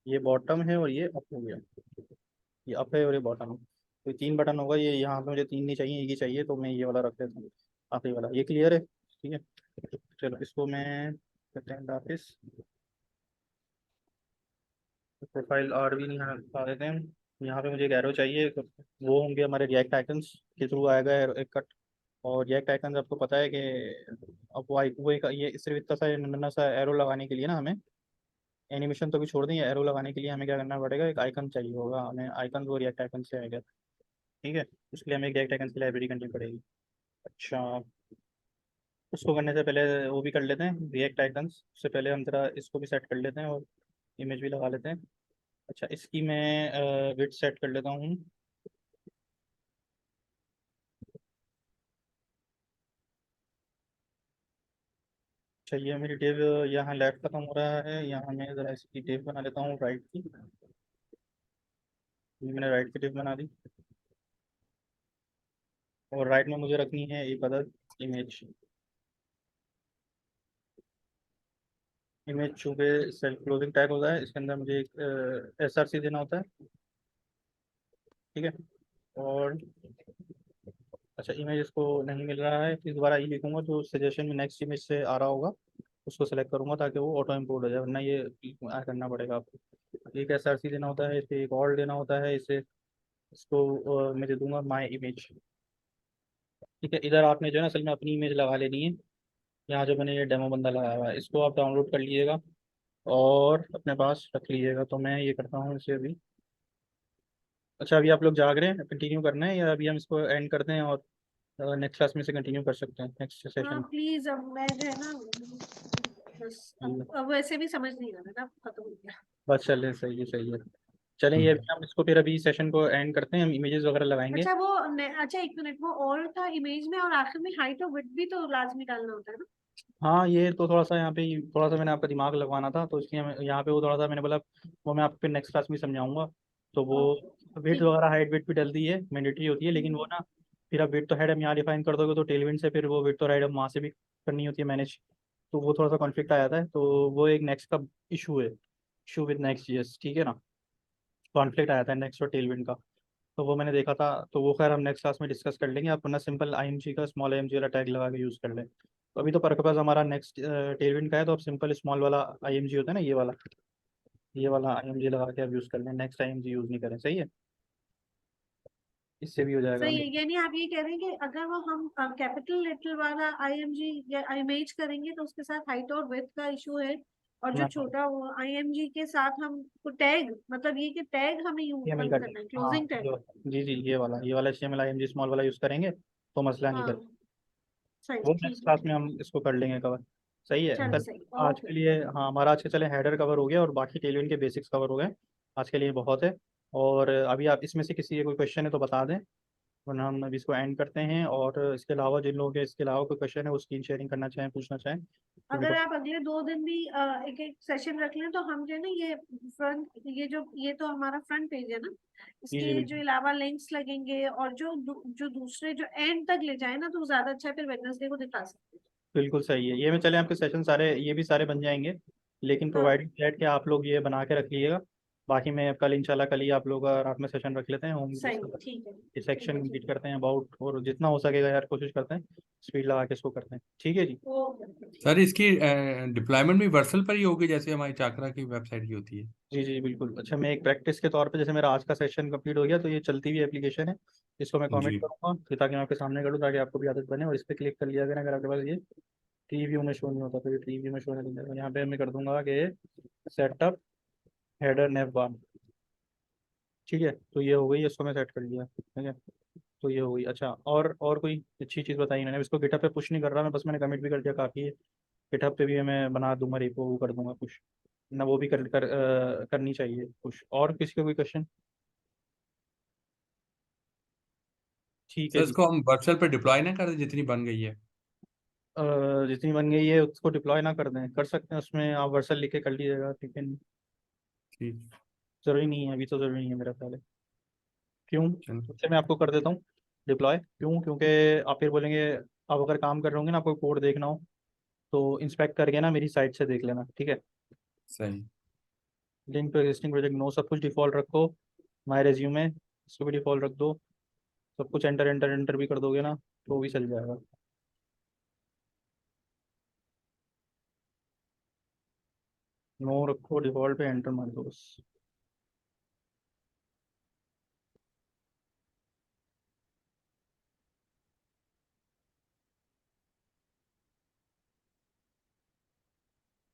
ये बॉटम है और ये अप हो गया, ये अप है और ये बॉटम है। तो 3 बटन होगा, ये यहाँ पे मुझे 3 नहीं चाहिए, एक ही चाहिए, तो मैं ये वाला रख देता हूँ, आखिरी वाला। ये क्लियर है? ठीक है, चलो इसको मैं करते हैं वापिस, प्रोफाइल आर भी नहीं हटा देते हैं। यहाँ पे मुझे एक एरो चाहिए, तो वो होंगे हमारे रिएक्ट आइकन्स के थ्रू आएगा एक कट। और रिएक्ट आइकन्स आपको पता है कि अब वो एक ये सिर्फ इतना सा नन्ना सा एरो लगाने के लिए ना, हमें एनिमेशन तो भी छोड़ दें, एरो लगाने के लिए हमें क्या करना पड़ेगा, एक आइकन चाहिए होगा हमें, आइकन वो रिएक्ट आइकन से आएगा। ठीक है, उसके लिए हमें एक रिएक्ट आइकन की लाइब्रेरी करनी पड़ेगी। अच्छा, उसको करने से पहले वो भी कर लेते हैं, रिएक्ट आइकन्स से पहले हम जरा इसको भी सेट कर लेते हैं और इमेज भी लगा लेते हैं। अच्छा, इसकी मैं विड्थ सेट कर लेता हूँ। अच्छा, ये मेरी टेब यहाँ लेफ्ट खत्म हो रहा है, यहाँ मैं ज़रा इसकी टेब बना लेता हूँ राइट की। ये मैंने राइट की टेब बना दी, और राइट में मुझे रखनी है एक अदर इमेज। इमेज चूँकि सेल्फ क्लोजिंग टैग होता है, इसके अंदर मुझे एक SRC देना होता है। ठीक है, और अच्छा, इमेज इसको नहीं मिल रहा है, इस बार आई लिखूंगा जो सजेशन में नेक्स्ट इमेज से आ रहा होगा, उसको सेलेक्ट करूंगा ताकि वो ऑटो इम्पोर्ट हो जाए, वरना ये करना पड़ेगा आपको। एक SRC देना होता है, इसे एक और देना होता है, इसे इसको मैं दे दूंगा माई इमेज। ठीक है, इधर आपने जो है ना असल में अपनी इमेज लगा लेनी है। यहाँ जो मैंने ये डेमो बंदा लगाया हुआ है, इसको आप डाउनलोड कर लीजिएगा और अपने पास रख लीजिएगा। तो मैं ये करता हूँ इसे अभी। अच्छा, अभी आप लोग जाग रहे हैं, कंटिन्यू करना है या अभी हम इसको एंड करते हैं और नेक्स्ट क्लास में से कंटिन्यू कर सकते हैं नेक्स्ट हाँ सेशन? प्लीज, अब मैं जो है ना, बस अब वैसे भी समझ नहीं आ रहा ना, खत्म हो गया। बस चलें, सही है सही है। चलें, ये हम्म। अभी हम इसको फिर अभी सेशन को एंड करते हैं, हम इमेजेस वगैरह लगाएंगे। अच्छा वो अच्छा एक मिनट, वो और था इमेज में, और आखिर में हाइट और विड्थ भी तो लाजमी डालना होता है ना? हाँ, ये तो थोड़ा सा यहाँ पे थोड़ा सा मैंने आपका दिमाग लगवाना था, तो इसलिए यहाँ पे वो थोड़ा सा मैंने बोला वो मैं आपको फिर नेक्स्ट क्लास में समझाऊंगा। तो वो ओके, वेट ठीक वगैरह हाइट वेट भी डलती है, मैंडेटरी होती है, है। लेकिन वो ना फिर आप वेट तो हाइट हम यहाँ डिफाइन कर दोगे तो टेलविंड से फिर वो वेट तो हाइट हम वहाँ से भी करनी होती है मैनेज। तो वो थोड़ा सा कॉन्फ्लिक्ट आ जाता है, तो वो एक नेक्स्ट का इशू है, इशू विद नेक्स्ट, यस ठीक है ना, कॉन्फ्लिक्ट आ जाता है नेक्स्ट और टेलविंड का। तो वो मैंने देखा था, तो वो खैर हम नेक्स्ट क्लास में डिस्कस कर लेंगे। आप वरना सिंपल IMG का स्मॉल IMG वाला टैग लगा के यूज़ कर लें। तो अभी तो पर्पस हमारा नेक्स्ट टेलविंड का है, तो आप सिंपल स्मॉल वाला IMG होता है ना, ये वाला IMG लगा के आप यूज़ कर लें, नेक्स्ट IMG यूज़ नहीं करें, सही है, इससे भी हो जाएगा। सही है, यानी आप ये कह रहे हैं कि अगर वो हम कैपिटल लेटर वाला IMG या इमेज करेंगे तो उसके साथ हाइट और विड्थ का इशू है, और जो हाँ, छोटा वो IMG के साथ हम टैग, मतलब ये कि टैग हमें यूज HTML का बंद करना है, हाँ क्लोजिंग टैग। जी जी, ये वाला HTML IMG स्मॉल वाला यूज़ करेंगे तो मसला नहीं हाँ करें। सही, वो नेक्स्ट ठीक है। क्लास में हम इसको कर लेंगे कवर, सही है। चलो कल सही, आज ओके। के लिए हाँ, हमारा आज के चले हेडर कवर हो गया और बाकी टेलविन के बेसिक्स कवर हो गए, आज के लिए बहुत है। और अभी आप इसमें से किसी का कोई क्वेश्चन है तो बता दें, वरना हम अभी इसको एंड करते हैं। और इसके अलावा जिन लोगों के इसके अलावा कोई क्वेश्चन है वो स्क्रीन शेयरिंग करना चाहें, पूछना चाहें तो मेरे अगर को। आप अगले 2 दिन भी एक एक सेशन रख लें तो हम जो है ना ये फ्रंट, ये तो हमारा फ्रंट पेज है ना, जी जी इसके जो बिल्कुल, अलावा लिंक्स लगेंगे और जो दूसरे जो एंड तक ले जाए ना तो ज्यादा अच्छा है, फिर वेडनेसडे को दिखा सकते बिल्कुल सही है। ये में चले आपके सेशन सारे ये भी सारे बन जाएंगे, लेकिन हैं। हाँ प्रोवाइडिंग दैट कि आप लोग ये बना के रख लीजिएगा। बाकी मैं कल इंशाल्लाह कल ही आप लोग रात में सेशन रख लेते हैं, हम सही है, ठीक है, ये ठीक सेक्शन है, कंप्लीट ठीक करते हैं अबाउट, और जितना हो सकेगा यार कोशिश करते हैं स्पीड लगा के इसको करते हैं, ठीक है जी। है। ओके। सर इसकी डिप्लॉयमेंट भी वर्सल पर ही होगी जैसे हमारी चाकरा की वेबसाइट की होती है? जी जी बिल्कुल। अच्छा, मैं एक प्रैक्टिस के तौर पे, जैसे मेरा आज का सेशन कंप्लीट हो गया तो ये चलती हुई एप्लीकेशन है, इसको मैं कमेंट जी। करूँगा कि ताकि मैं आपके सामने करूँ, ताकि आपको भी आदत बने। और इस पर क्लिक कर लिया करें अगर आपके पास ये ट्री व्यू में शो नहीं होता, तो ये ट्री व्यू में शो नहीं देगा। यहाँ पे मैं कर दूंगा कि सेटअप हेडर नेव बार, ठीक है, तो ये हो गई, इसको मैं सेट कर लिया, ठीक है, तो ये हो गई। अच्छा, और कोई अच्छी चीज़ बताई मैंने, इसको गिटहब पे पुश नहीं कर रहा मैं, बस मैंने कमेंट भी कर दिया, काफ़ी है। गिटहब पे भी मैं बना दूंगा रेपो, वो कर दूंगा पुश ना, वो भी करनी चाहिए पुश। और किसी का कोई क्वेश्चन? ठीक है सर जी। इसको हम वर्सल पर डिप्लॉय ना कर दें जितनी बन गई है? जितनी बन गई है उसको डिप्लॉय ना कर दें, कर सकते हैं, उसमें आप वर्सल लिख के कर लीजिएगा, लेकिन ठीक। ज़रूरी नहीं है, अभी तो ज़रूरी नहीं है मेरा ख्याल है। क्यों? चलो। उससे मैं आपको कर देता हूँ डिप्लॉय, क्यों? क्योंकि आप फिर बोलेंगे, आप अगर काम कर रहे होंगे ना, आपको कोड देखना हो, तो इंस्पेक्ट करके ना मेरी साइट से देख लेना, ठीक है। सही। Link to existing project no, सब कुछ डिफॉल्ट रखो। माय रेज्यूमे इसको भी डिफॉल्ट रख दो। सब कुछ एंटर एंटर एंटर भी कर दोगे ना तो भी चल जाएगा। नो रखो, डिफॉल्ट पे एंटर मार दो बस।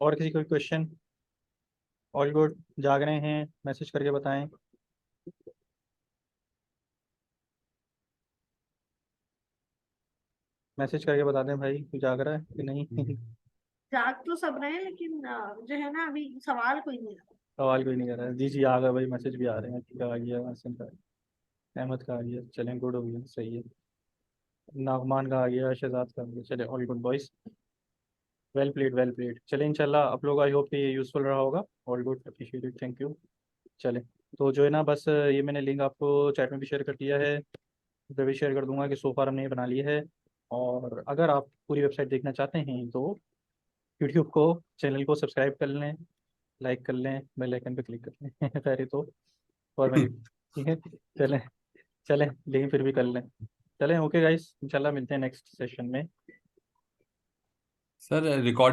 और किसी कोई क्वेश्चन? All good? जाग रहे हैं? मैसेज करके बताएं। मैसेज करके बता दें भाई, तू जाग रहा है कि नहीं। जाग तो सब रहे हैं लेकिन जो है ना अभी सवाल कोई नहीं आ सवाल कोई नहीं कर रहा है। जी जी आ गए भाई, मैसेज भी आ रहे हैं कि आ गया, हसन का, अहमद का आ गया, चलें गुड हो गया, सही है। नागमान का आ गया, शहजाद का आ गया, चले all good boys. Well played well played. चले इंशाल्लाह आप लोग, आई होप कि ये यूज़फुल रहा होगा। All good, appreciate it, thank you. चले तो जो है ना बस ये मैंने लिंक आपको चैट में भी शेयर कर दिया है, इधर भी शेयर कर दूंगा कि सोफा हमने ये बना ली है। और अगर आप पूरी वेबसाइट देखना चाहते हैं तो यूट्यूब को, चैनल को सब्सक्राइब कर लें, लाइक कर लें, बेल आइकन पे क्लिक कर लें। खैर तो फॉर्मेलिटी, ठीक है। चलें, चलें लेकिन फिर भी कर लें। चलें, ओके गाइस, इंशाल्लाह मिलते हैं नेक्स्ट सेशन में। Sir record